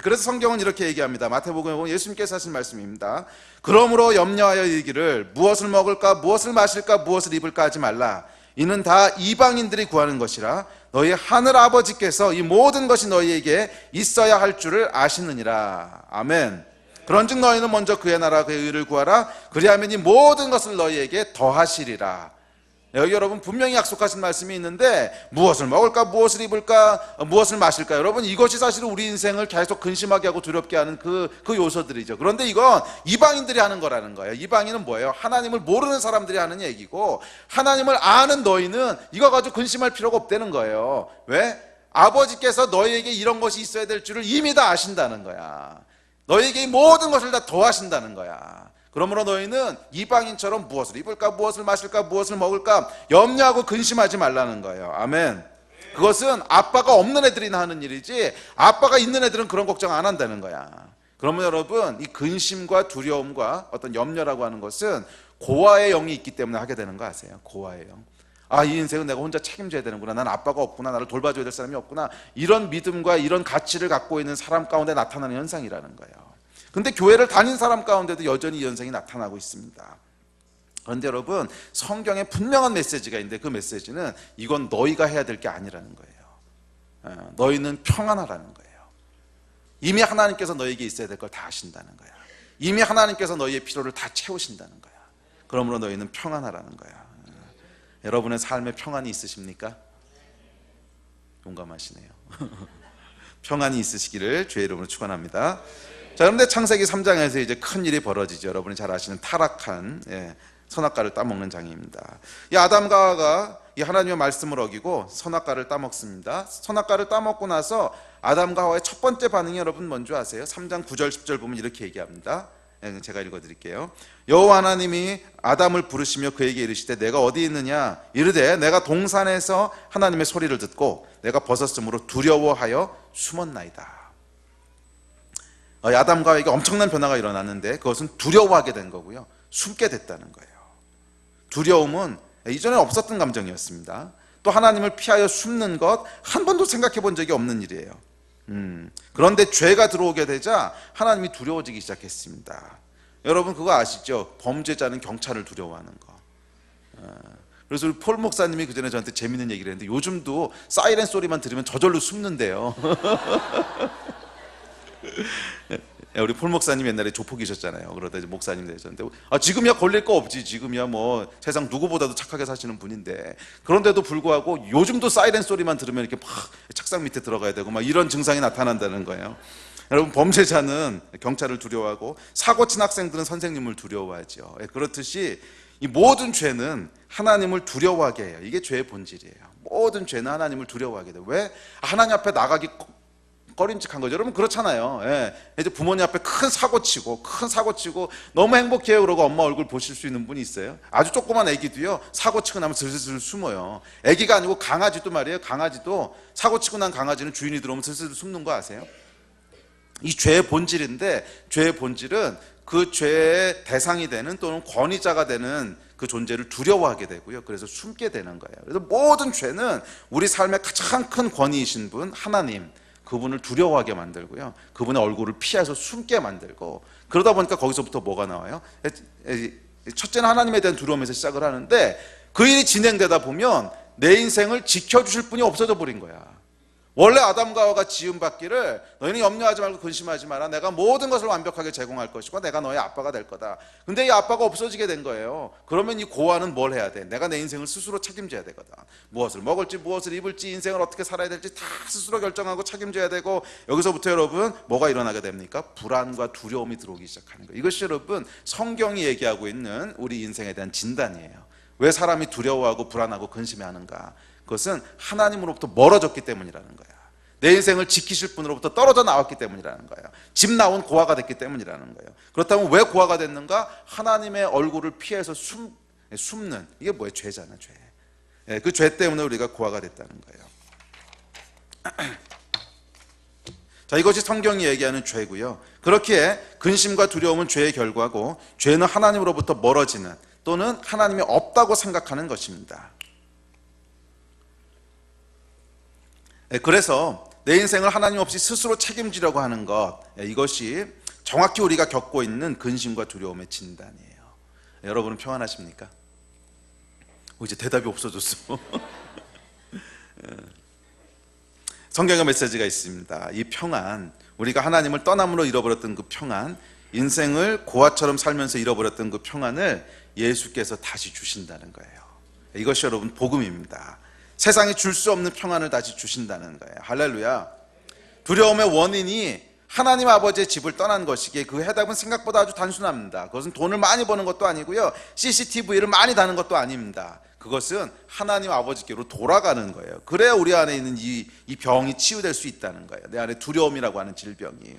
S1: 그래서 성경은 이렇게 얘기합니다. 마태복음에 보면 예수님께서 하신 말씀입니다. 그러므로 염려하여 이르기를 무엇을 먹을까 무엇을 마실까 무엇을 입을까 하지 말라. 이는 다 이방인들이 구하는 것이라. 너희 하늘 아버지께서 이 모든 것이 너희에게 있어야 할 줄을 아시느니라. 아멘. 그런즉 너희는 먼저 그의 나라 그의 의를 구하라. 그리하면 이 모든 것을 너희에게 더하시리라. 여기 여러분 분명히 약속하신 말씀이 있는데 무엇을 먹을까 무엇을 입을까 무엇을 마실까, 여러분 이것이 사실 우리 인생을 계속 근심하게 하고 두렵게 하는 그 요소들이죠. 그런데 이건 이방인들이 하는 거라는 거예요. 이방인은 뭐예요? 하나님을 모르는 사람들이 하는 얘기고, 하나님을 아는 너희는 이거 가지고 근심할 필요가 없다는 거예요. 왜? 아버지께서 너희에게 이런 것이 있어야 될 줄을 이미 다 아신다는 거야. 너희에게 이 모든 것을 다 더하신다는 거야. 그러므로 너희는 이방인처럼 무엇을 입을까, 무엇을 마실까, 무엇을 먹을까 염려하고 근심하지 말라는 거예요. 아멘. 그것은 아빠가 없는 애들이나 하는 일이지 아빠가 있는 애들은 그런 걱정 안 한다는 거야. 그러면 여러분, 이 근심과 두려움과 어떤 염려라고 하는 것은 고아의 영이 있기 때문에 하게 되는 거 아세요? 고아의 영. 아, 이 인생은 내가 혼자 책임져야 되는구나. 난 아빠가 없구나. 나를 돌봐줘야 될 사람이 없구나. 이런 믿음과 이런 가치를 갖고 있는 사람 가운데 나타나는 현상이라는 거예요. 근데 교회를 다닌 사람 가운데도 여전히 이 현상이 나타나고 있습니다. 그런데 여러분, 성경에 분명한 메시지가 있는데 그 메시지는 이건 너희가 해야 될 게 아니라는 거예요. 너희는 평안하라는 거예요. 이미 하나님께서 너희에게 있어야 될 걸 다 아신다는 거야. 이미 하나님께서 너희의 필요를 다 채우신다는 거야. 그러므로 너희는 평안하라는 거야. 여러분의 삶에 평안이 있으십니까? 용감하시네요. 평안이 있으시기를 주의 이름으로 축원합니다. 자, 그런데 창세기 3장에서 이제 큰 일이 벌어지죠. 여러분이 잘 아시는 타락한 선악과를 따먹는 장입니다. 이 아담과 하와가 이 하나님의 말씀을 어기고 선악과를 따먹습니다. 선악과를 따먹고 나서 아담과 하와의 첫 번째 반응이 여러분 뭔지 아세요? 3장 9절 10절 보면 이렇게 얘기합니다. 제가 읽어드릴게요. 여호와 하나님이 아담을 부르시며 그에게 이르시되 내가 어디 있느냐? 이르되 내가 동산에서 하나님의 소리를 듣고 내가 벗었으므로 두려워하여 숨었나이다. 아담과 하와에게 엄청난 변화가 일어났는데 그것은 두려워하게 된 거고요, 숨게 됐다는 거예요. 두려움은 이전에 없었던 감정이었습니다. 또 하나님을 피하여 숨는 것 한 번도 생각해 본 적이 없는 일이에요. 그런데 죄가 들어오게 되자 하나님이 두려워지기 시작했습니다. 여러분 그거 아시죠? 범죄자는 경찰을 두려워하는 거. 그래서 우리 폴 목사님이 그전에 저한테 재밌는 얘기를 했는데 요즘도 사이렌 소리만 들으면 저절로 숨는데요. 우리 폴 목사님 옛날에 조폭이셨잖아요. 그러다 이제 목사님 되셨는데 지금이야 걸릴 거 없지. 지금이야 뭐 세상 누구보다도 착하게 사시는 분인데 그런데도 불구하고 요즘도 사이렌 소리만 들으면 이렇게 막 책상 밑에 들어가야 되고 막 이런 증상이 나타난다는 거예요. 여러분 범죄자는 경찰을 두려워하고 사고 친 학생들은 선생님을 두려워하죠. 그렇듯이 이 모든 죄는 하나님을 두려워하게 해요. 이게 죄의 본질이에요. 모든 죄는 하나님을 두려워하게 돼요. 왜? 하나님 앞에 나가기 꺼림칙한 거죠. 여러분 그렇잖아요. 이제 부모님 앞에 큰 사고 치고 너무 행복해요 그러고 엄마 얼굴 보실 수 있는 분이 있어요? 아주 조그만 애기도요 사고 치고 나면 슬슬 숨어요. 애기가 아니고 강아지도 말이에요. 강아지도 사고 치고 난 강아지는 주인이 들어오면 슬슬 숨는 거 아세요? 이 죄의 본질인데 죄의 본질은 그 죄의 대상이 되는 또는 권위자가 되는 그 존재를 두려워하게 되고요. 그래서 숨게 되는 거예요. 그래서 모든 죄는 우리 삶의 가장 큰 권위이신 분 하나님, 그분을 두려워하게 만들고요, 그분의 얼굴을 피해서 숨게 만들고, 그러다 보니까 거기서부터 뭐가 나와요? 첫째는 하나님에 대한 두려움에서 시작을 하는데 그 일이 진행되다 보면 내 인생을 지켜주실 분이 없어져 버린 거야. 원래 아담과 하와가 지음받기를 너희는 염려하지 말고 근심하지 마라, 내가 모든 것을 완벽하게 제공할 것이고 내가 너의 아빠가 될 거다. 근데 이 아빠가 없어지게 된 거예요. 그러면 이 고아는 뭘 해야 돼? 내가 내 인생을 스스로 책임져야 되거든. 무엇을 먹을지 무엇을 입을지 인생을 어떻게 살아야 될지 다 스스로 결정하고 책임져야 되고, 여기서부터 여러분 뭐가 일어나게 됩니까? 불안과 두려움이 들어오기 시작하는 거예요. 이것이 여러분 성경이 얘기하고 있는 우리 인생에 대한 진단이에요. 왜 사람이 두려워하고 불안하고 근심해하는가? 그것은 하나님으로부터 멀어졌기 때문이라는 거야. 내 인생을 지키실 분으로부터 떨어져 나왔기 때문이라는 거예요. 집 나온 고아가 됐기 때문이라는 거예요. 그렇다면 왜 고아가 됐는가? 하나님의 얼굴을 피해서 숨는, 이게 뭐예요? 죄잖아, 죄. 그 죄 때문에 우리가 고아가 됐다는 거예요. 자, 이것이 성경이 얘기하는 죄고요. 그렇기에 근심과 두려움은 죄의 결과고, 죄는 하나님으로부터 멀어지는 또는 하나님이 없다고 생각하는 것입니다. 그래서 내 인생을 하나님 없이 스스로 책임지려고 하는 것, 이것이 정확히 우리가 겪고 있는 근심과 두려움의 진단이에요. 여러분은 평안하십니까? 이제 대답이 없어졌어. 성경의 메시지가 있습니다. 이 평안, 우리가 하나님을 떠남으로 잃어버렸던 그 평안, 인생을 고아처럼 살면서 잃어버렸던 그 평안을 예수께서 다시 주신다는 거예요. 이것이 여러분 복음입니다. 세상이 줄 수 없는 평안을 다시 주신다는 거예요. 할렐루야. 두려움의 원인이 하나님 아버지의 집을 떠난 것이기에 그 해답은 생각보다 아주 단순합니다. 그것은 돈을 많이 버는 것도 아니고요, CCTV를 많이 다는 것도 아닙니다. 그것은 하나님 아버지께로 돌아가는 거예요. 그래야 우리 안에 있는 이 병이 치유될 수 있다는 거예요. 내 안에 두려움이라고 하는 질병이.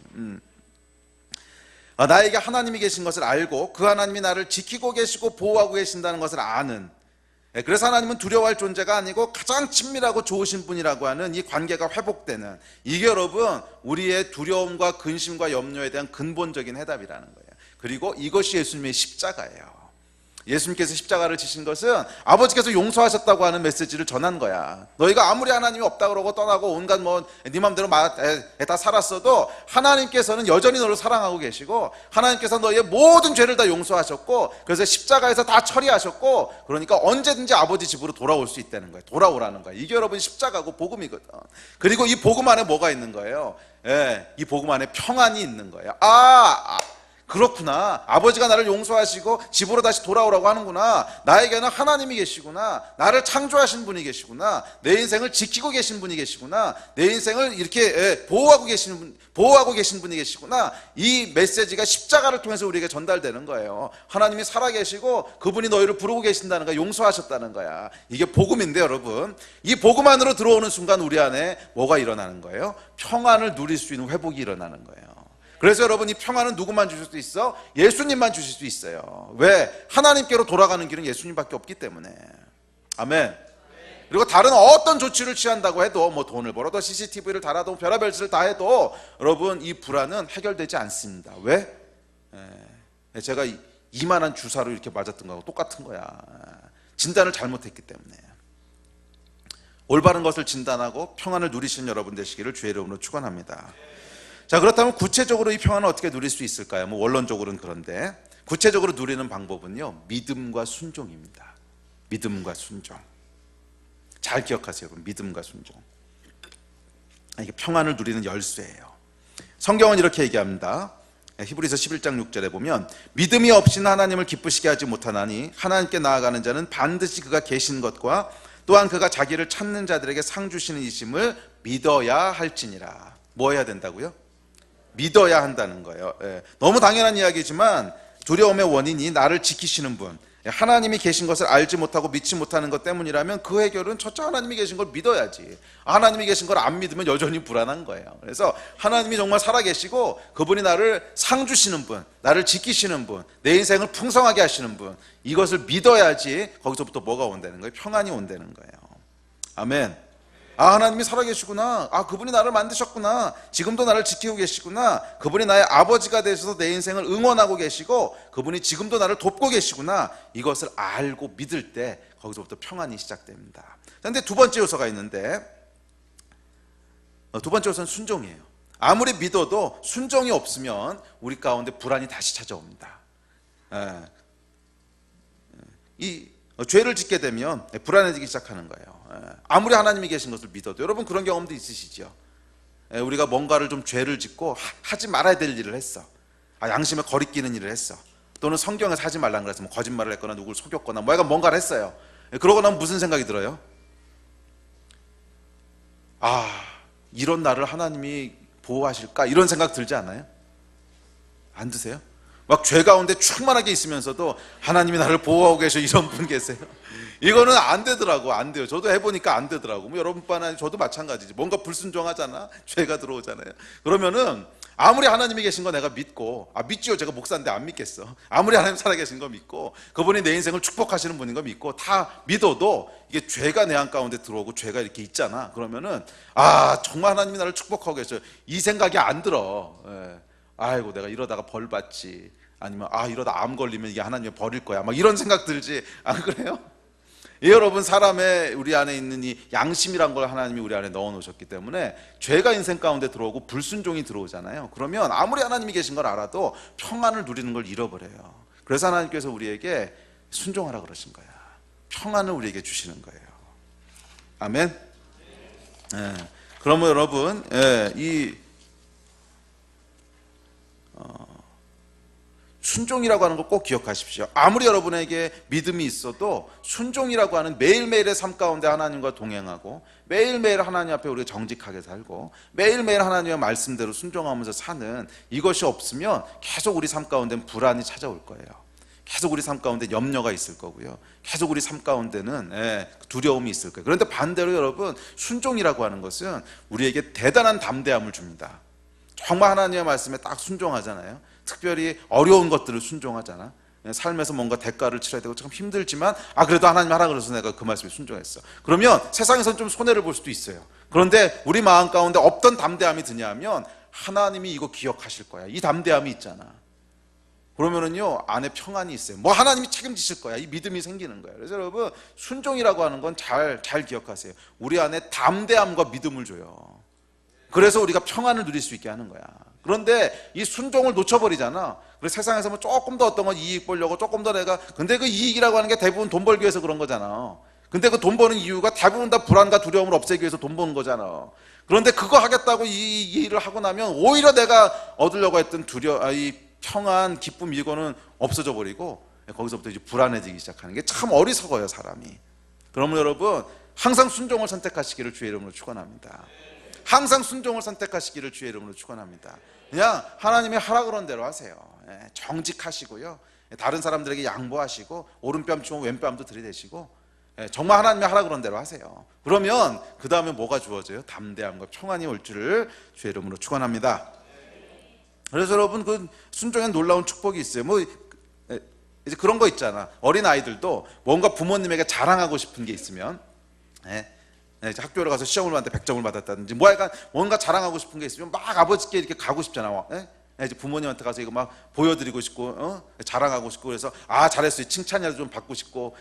S1: 나에게 하나님이 계신 것을 알고 그 하나님이 나를 지키고 계시고 보호하고 계신다는 것을 아는, 그래서 하나님은 두려워할 존재가 아니고 가장 친밀하고 좋으신 분이라고 하는 이 관계가 회복되는, 이게 여러분 우리의 두려움과 근심과 염려에 대한 근본적인 해답이라는 거예요. 그리고 이것이 예수님의 십자가예요. 예수님께서 십자가를 지신 것은 아버지께서 용서하셨다고 하는 메시지를 전한 거야. 너희가 아무리 하나님이 없다 그러고 떠나고 온갖 네 맘대로 다 살았어도 하나님께서는 여전히 너를 사랑하고 계시고 하나님께서 너희의 모든 죄를 다 용서하셨고 그래서 십자가에서 다 처리하셨고 그러니까 언제든지 아버지 집으로 돌아올 수 있다는 거예요. 돌아오라는 거예요. 이게 여러분 십자가고 복음이거든. 그리고 이 복음 안에 뭐가 있는 거예요? 이 복음 안에 평안이 있는 거예요. 그렇구나. 아버지가 나를 용서하시고 집으로 다시 돌아오라고 하는구나. 나에게는 하나님이 계시구나. 나를 창조하신 분이 계시구나. 내 인생을 지키고 계신 분이 계시구나. 내 인생을 이렇게 보호하고 계신 분이 계시구나. 이 메시지가 십자가를 통해서 우리에게 전달되는 거예요. 하나님이 살아계시고 그분이 너희를 부르고 계신다는 거야. 용서하셨다는 거야. 이게 복음인데 여러분, 이 복음 안으로 들어오는 순간 우리 안에 뭐가 일어나는 거예요? 평안을 누릴 수 있는 회복이 일어나는 거예요. 그래서 여러분, 이 평안은 누구만 주실 수 있어? 예수님만 주실 수 있어요. 왜? 하나님께로 돌아가는 길은 예수님밖에 없기 때문에. 아멘. 그리고 다른 어떤 조치를 취한다고 해도 뭐 돈을 벌어도 CCTV를 달아도 별의별 짓을 다 해도 여러분 이 불안은 해결되지 않습니다. 왜? 제가 이만한 주사로 이렇게 맞았던 거하고 똑같은 거야. 진단을 잘못했기 때문에. 올바른 것을 진단하고 평안을 누리시는 여러분 되시기를 주의 이름으로 축원합니다. 자, 그렇다면 구체적으로 이 평안을 어떻게 누릴 수 있을까요? 뭐 원론적으로는 그런데 구체적으로 누리는 방법은요, 믿음과 순종입니다. 믿음과 순종. 잘 기억하세요. 여러분. 믿음과 순종. 이게 평안을 누리는 열쇠예요. 성경은 이렇게 얘기합니다. 히브리서 11장 6절에 보면 믿음이 없이는 하나님을 기쁘시게 하지 못하나니 하나님께 나아가는 자는 반드시 그가 계신 것과 또한 그가 자기를 찾는 자들에게 상 주시는 이심을 믿어야 할지니라. 뭐 해야 된다고요? 믿어야 한다는 거예요. 너무 당연한 이야기지만 두려움의 원인이 나를 지키시는 분, 하나님이 계신 것을 알지 못하고 믿지 못하는 것 때문이라면 그 해결은 첫째 하나님이 계신 걸 믿어야지. 하나님이 계신 걸 안 믿으면 여전히 불안한 거예요. 그래서 하나님이 정말 살아계시고 그분이 나를 상 주시는 분, 나를 지키시는 분, 내 인생을 풍성하게 하시는 분, 이것을 믿어야지 거기서부터 뭐가 온다는 거예요? 평안이 온다는 거예요. 아멘. 하나님이 살아계시구나. 그분이 나를 만드셨구나. 지금도 나를 지키고 계시구나. 그분이 나의 아버지가 되셔서 내 인생을 응원하고 계시고 그분이 지금도 나를 돕고 계시구나. 이것을 알고 믿을 때 거기서부터 평안이 시작됩니다. 그런데 두 번째 요소가 있는데, 두 번째 요소는 순종이에요. 아무리 믿어도 순종이 없으면 우리 가운데 불안이 다시 찾아옵니다. 이 죄를 짓게 되면 불안해지기 시작하는 거예요. 아무리 하나님이 계신 것을 믿어도. 여러분 그런 경험도 있으시죠? 우리가 뭔가를 좀 죄를 짓고 하지 말아야 될 일을 했어. 양심에 거리끼는 일을 했어. 또는 성경에서 하지 말라는 그래서 뭐 거짓말을 했거나 누구를 속였거나 뭐 약간 뭔가를 했어요. 그러고 나면 무슨 생각이 들어요? 이런 나를 하나님이 보호하실까? 이런 생각 들지 않아요? 안 드세요? 막 죄 가운데 충만하게 있으면서도 하나님이 나를 보호하고 계셔, 이런 분 계세요? 이거는 안 되더라고. 안 돼요. 저도 해보니까 안 되더라고. 뭐 여러분뿐 아니라 저도 마찬가지지. 뭔가 불순종하잖아. 죄가 들어오잖아요. 그러면은 아무리 하나님이 계신 거 내가 믿고, 믿지요. 제가 목사인데 안 믿겠어. 아무리 하나님 살아계신 거 믿고 그분이 내 인생을 축복하시는 분인 거 믿고 다 믿어도 이게 죄가 내 안 가운데 들어오고 죄가 이렇게 있잖아. 그러면은 정말 하나님이 나를 축복하고 계셔요, 이 생각이 안 들어. 아이고 내가 이러다가 벌 받지, 아니면 이러다 암 걸리면 이게 하나님이 버릴 거야, 막 이런 생각 들지. 안 그래요? 여러분, 사람의 우리 안에 있는 이 양심이란 걸 하나님이 우리 안에 넣어 놓으셨기 때문에 죄가 인생 가운데 들어오고 불순종이 들어오잖아요. 그러면 아무리 하나님이 계신 걸 알아도 평안을 누리는 걸 잃어버려요. 그래서 하나님께서 우리에게 순종하라 그러신 거야. 평안을 우리에게 주시는 거예요. 아멘. 그러면 여러분, 순종이라고 하는 걸 꼭 기억하십시오. 아무리 여러분에게 믿음이 있어도 순종이라고 하는 매일매일의 삶 가운데 하나님과 동행하고 매일매일 하나님 앞에 우리가 정직하게 살고 매일매일 하나님의 말씀대로 순종하면서 사는 이것이 없으면 계속 우리 삶 가운데는 불안이 찾아올 거예요. 계속 우리 삶 가운데 염려가 있을 거고요. 계속 우리 삶 가운데는 두려움이 있을 거예요. 그런데 반대로 여러분, 순종이라고 하는 것은 우리에게 대단한 담대함을 줍니다. 정말 하나님의 말씀에 딱 순종하잖아요. 특별히 어려운 것들을 순종하잖아. 삶에서 뭔가 대가를 치러야 되고 참 힘들지만 그래도 하나님 하라 그래서 내가 그 말씀에 순종했어. 그러면 세상에서는 좀 손해를 볼 수도 있어요. 그런데 우리 마음 가운데 어떤 담대함이 드냐면 하나님이 이거 기억하실 거야. 이 담대함이 있잖아. 그러면은요, 안에 평안이 있어요. 뭐 하나님이 책임지실 거야. 이 믿음이 생기는 거예요. 그래서 여러분, 순종이라고 하는 건 잘 기억하세요. 우리 안에 담대함과 믿음을 줘요. 그래서 우리가 평안을 누릴 수 있게 하는 거야. 그런데 이 순종을 놓쳐버리잖아. 그래서 세상에서 뭐 조금 더 어떤 건 이익 보려고 조금 더 근데 그 이익이라고 하는 게 대부분 돈 벌기 위해서 그런 거잖아. 근데 그 돈 버는 이유가 대부분 다 불안과 두려움을 없애기 위해서 돈 버는 거잖아. 그런데 그거 하겠다고 이 일을 하고 나면 오히려 내가 얻으려고 했던 이 평안, 기쁨 이거는 없어져 버리고 거기서부터 이제 불안해지기 시작하는 게 참 어리석어요, 사람이. 그러면 여러분, 항상 순종을 선택하시기를 주의 이름으로 축원합니다. 항상 순종을 선택하시기를 주의 이름으로 축원합니다. 그냥 하나님이 하라 그런 대로 하세요. 정직하시고요. 다른 사람들에게 양보하시고 오른뺨 치고 왼뺨도 들이대시고 정말 하나님이 하라 그런 대로 하세요. 그러면 그 다음에 뭐가 주어져요? 담대함과 평안이 올 줄을 주의 이름으로 축원합니다. 그래서 여러분, 그 순종에 놀라운 축복이 있어요. 뭐 이제 그런 거 있잖아. 어린 아이들도 뭔가 부모님에게 자랑하고 싶은 게 있으면 학교를 가서 시험을 봤는데 100점을 받았다든지 뭔가 자랑하고 싶은 게 있으면 막 아버지께 이렇게 가고 싶잖아. 이제 부모님한테 가서 이거 막 보여드리고 싶고 자랑하고 싶고 그래서 잘했어요 칭찬이라도 좀 받고 싶고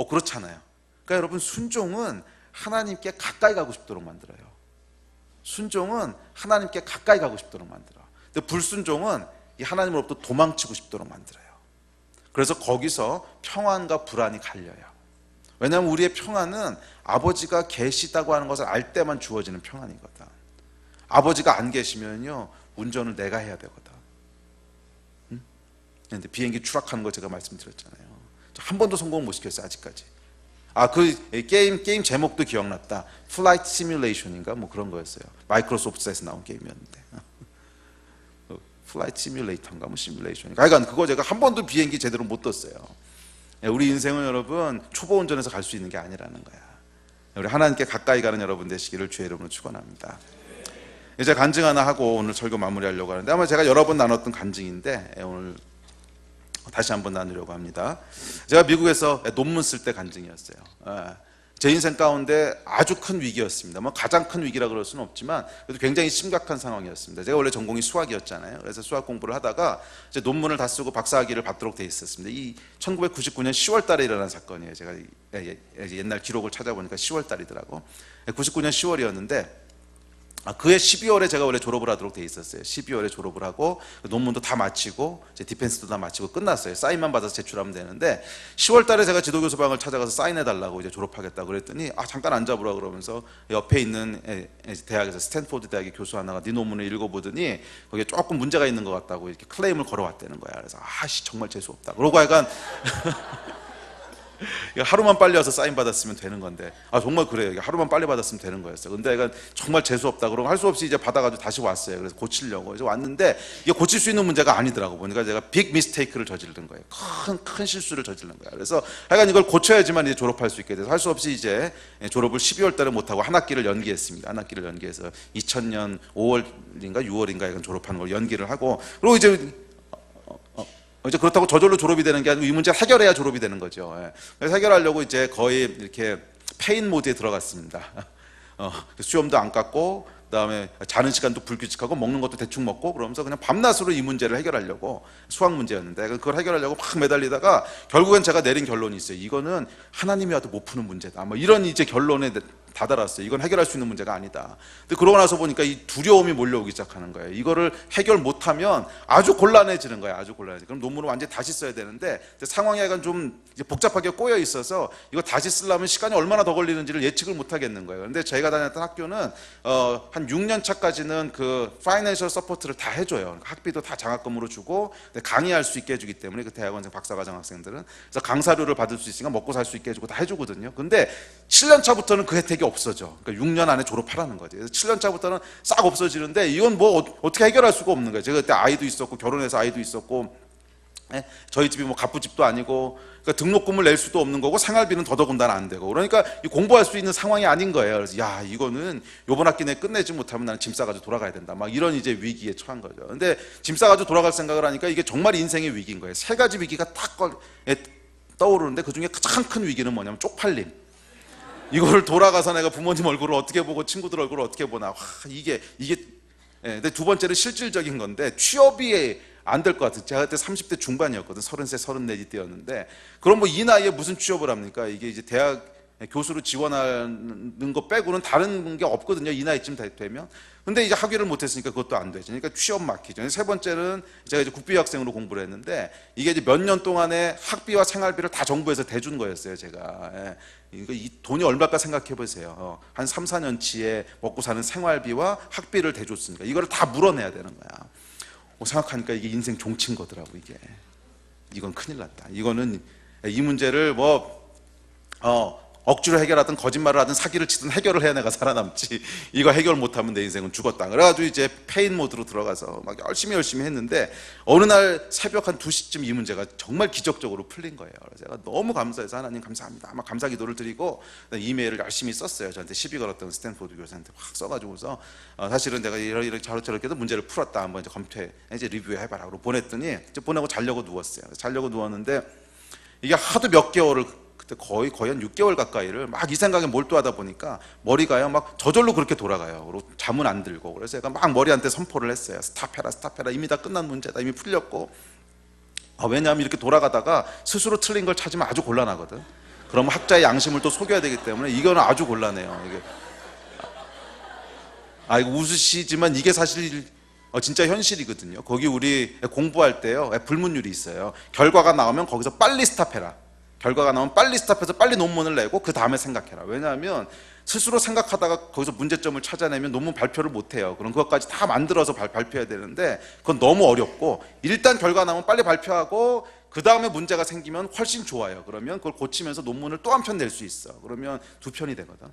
S1: 그렇잖아요. 그러니까 여러분, 순종은 하나님께 가까이 가고 싶도록 만들어요. 순종은 하나님께 가까이 가고 싶도록 만들어. 근데 불순종은 이 하나님으로부터 도망치고 싶도록 만들어요. 그래서 거기서 평안과 불안이 갈려요. 왜냐하면 우리의 평안은 아버지가 계시다고 하는 것을 알 때만 주어지는 평안이거든. 아버지가 안 계시면요, 운전을 내가 해야 되거든. 근데 비행기 추락하는 거 제가 말씀드렸잖아요. 한 번도 성공 못 시켰어요, 아직까지. 그 게임 제목도 기억났다. 플라이트 시뮬레이션인가 뭐 그런 거였어요. 마이크로소프트에서 나온 게임이었는데. 플라이트 시뮬레이터인가 뭐 시뮬레이션인가. 하여간 그거 제가 한 번도 비행기 제대로 못 떴어요. 우리 인생은 여러분, 초보 운전에서 갈 수 있는 게 아니라는 거야. 우리 하나님께 가까이 가는 여러분 되시기를 주의 이름으로 축원합니다. 이제 간증 하나 하고 오늘 설교 마무리하려고 하는데, 아마 제가 여러 번 나눴던 간증인데 오늘 다시 한번 나누려고 합니다. 제가 미국에서 논문 쓸 때 간증이었어요. 제 인생 가운데 아주 큰 위기였습니다. 뭐 가장 큰 위기라 그럴 수는 없지만 그래도 굉장히 심각한 상황이었습니다. 제가 원래 전공이 수학이었잖아요. 그래서 수학 공부를 하다가 이제 논문을 다 쓰고 박사학위를 받도록 돼 있었습니다. 이 1999년 10월 달에 일어난 사건이에요. 제가 옛날 기록을 찾아보니까 10월 달이더라고. 99년 10월이었는데 그해 12월에 제가 원래 졸업을 하도록 돼 있었어요. 12월에 졸업을 하고 논문도 다 마치고 이제 디펜스도 다 마치고 끝났어요. 사인만 받아서 제출하면 되는데 10월 달에 제가 지도교수방을 찾아가서 사인해 달라고 이제 졸업하겠다고 그랬더니 잠깐 앉아보라 그러면서 옆에 있는 대학에서 스탠포드 대학의 교수 하나가 네 논문을 읽어보더니 거기에 조금 문제가 있는 것 같다고 이렇게 클레임을 걸어왔다는 거야. 그래서 정말 재수 없다. 그러고 약간 하루만 빨리 와서 사인 받았으면 되는 건데 정말 그래요. 하루만 빨리 받았으면 되는 거였어요. 근데 약간 정말 재수 없다 그러고 할 수 없이 이제 받아가지고 다시 왔어요. 그래서 고치려고 그래서 왔는데 이게 고칠 수 있는 문제가 아니더라고. 보니까 제가 빅 미스테이크를 저지른 거예요. 큰 실수를 저지른 거예요. 그래서 하여간 이걸 고쳐야지만 이제 졸업할 수 있게 돼서 할 수 없이 이제 졸업을 12월 달에 못하고 한 학기를 연기했습니다. 한 학기를 연기해서 2000년 5월인가 6월인가 약간 졸업하는 걸 연기를 하고, 그리고 이제 그렇다고 저절로 졸업이 되는 게 아니고 이 문제를 해결해야 졸업이 되는 거죠. 그래서 해결하려고 이제 거의 이렇게 페인 모드에 들어갔습니다. 수염도 안 깎고, 그다음에 자는 시간도 불규칙하고 먹는 것도 대충 먹고, 그러면서 그냥 밤낮으로 이 문제를 해결하려고, 수학 문제였는데 그걸 해결하려고 막 매달리다가 결국엔 제가 내린 결론이 있어요. 이거는 하나님이 와도 못 푸는 문제다. 뭐 이런 이제 결론에 다다랐어요. 이건 해결할 수 있는 문제가 아니다. 근데 그러고 나서 보니까 이 두려움이 몰려오기 시작하는 거예요. 이거를 해결 못하면 아주 곤란해지는 거예요. 아주 곤란해지. 그럼 논문을 완전히 다시 써야 되는데 상황이 약간 좀 복잡하게 꼬여 있어서 이거 다시 쓰려면 시간이 얼마나 더 걸리는지를 예측을 못 하겠는 거예요. 근데 저희가 다녔던 학교는 한 6년 차까지는 그 파이낸셜 서포트를 다 해줘요. 학비도 다 장학금으로 주고 강의할 수 있게 해주기 때문에 그 대학원생 박사과정 학생들은 그래서 강사료를 받을 수 있으니까 먹고 살 수 있게 해주고 다 해주거든요. 근데 7년 차부터는 그 혜택이 없어져. 그러니까 6년 안에 졸업하라는 거지. 그래서 7년 차부터는 싹 없어지는데 이건 뭐 어떻게 해결할 수가 없는 거예요. 제가 그때 아이도 있었고 결혼해서 아이도 있었고 저희 집이 뭐 갑부집도 아니고, 그러니까 등록금을 낼 수도 없는 거고 생활비는 더더군다나 안 되고, 그러니까 공부할 수 있는 상황이 아닌 거예요. 그래서 야, 이거는 요번 학기 내에 끝내지 못하면 나는 짐 싸가지고 돌아가야 된다, 막 이런 이제 위기에 처한 거죠. 근데 짐 싸가지고 돌아갈 생각을 하니까 이게 정말 인생의 위기인 거예요. 세 가지 위기가 딱 떠오르는데 그 중에 가장 큰 위기는 뭐냐면 쪽팔림. 이거를 돌아가서 내가 부모님 얼굴을 어떻게 보고 친구들 얼굴을 어떻게 보나. 와, 이게 근데 두 번째는 실질적인 건데, 취업이 안 될 것 같아요. 제가 그때 30대 중반이었거든. 30세, 34 때였는데, 그럼 뭐 이 나이에 무슨 취업을 합니까? 이게 이제 대학 교수로 지원하는 거 빼고는 다른 게 없거든요. 이 나이쯤 되면. 근데 이제 학위를 못했으니까 그것도 안 되죠. 그러니까 취업 막히죠. 세 번째는 제가 이제 국비학생으로 공부를 했는데, 이게 이제 몇 년 동안의 학비와 생활비를 다 정부에서 대준 거였어요, 제가. 이 돈이 얼마일까 생각해 보세요. 한 3, 4년치에 먹고 사는 생활비와 학비를 대줬으니까 이거를 다 물어내야 되는 거야. 생각하니까 이게 인생 종친 거더라고. 이건 큰일 났다. 이거는 이 문제를 억지로 해결하든 거짓말을 하든 사기를 치든 해결을 해야 내가 살아남지, 이거 해결 못하면 내 인생은 죽었다. 그래가지고 이제 페인 모드로 들어가서 막 열심히 했는데, 어느 날 새벽 한 2시쯤 이 문제가 정말 기적적으로 풀린 거예요. 그래서 제가 너무 감사해서 하나님 감사합니다, 막 감사 기도를 드리고 이메일을 열심히 썼어요. 저한테 시비 걸었던 스탠포드 교수한테 확 써가지고서 사실은 내가 이렇게 저렇게 해서 문제를 풀었다, 한번 이제 검토해, 이제 리뷰해봐라 고 보냈더니, 이제 보내고 자려고 누웠어요. 자려고 누웠는데 이게 하도 몇 개월을, 그때 거의 한 6개월 가까이를 막 이 생각에 몰두하다 보니까 머리가요 막 저절로 그렇게 돌아가요. 그리고 잠은 안 들고. 그래서 제가 막 머리한테 선포를 했어요. 스탑해라, 이미 다 끝난 문제다, 이미 풀렸고. 왜냐하면 이렇게 돌아가다가 스스로 틀린 걸 찾으면 아주 곤란하거든. 그러면 학자의 양심을 또 속여야 되기 때문에 이거는 아주 곤란해요. 이거 웃으시지만 이게 사실 진짜 현실이거든요. 거기 우리 공부할 때요, 불문율이 있어요. 결과가 나오면 거기서 빨리 스탑해라. 결과가 나오면 빨리 스탑해서 빨리 논문을 내고 그 다음에 생각해라. 왜냐하면 스스로 생각하다가 거기서 문제점을 찾아내면 논문 발표를 못해요. 그럼 그것까지 다 만들어서 발표해야 되는데, 그건 너무 어렵고, 일단 결과 나오면 빨리 발표하고 그 다음에 문제가 생기면 훨씬 좋아요. 그러면 그걸 고치면서 논문을 또 한 편 낼 수 있어. 그러면 2편이 되거든.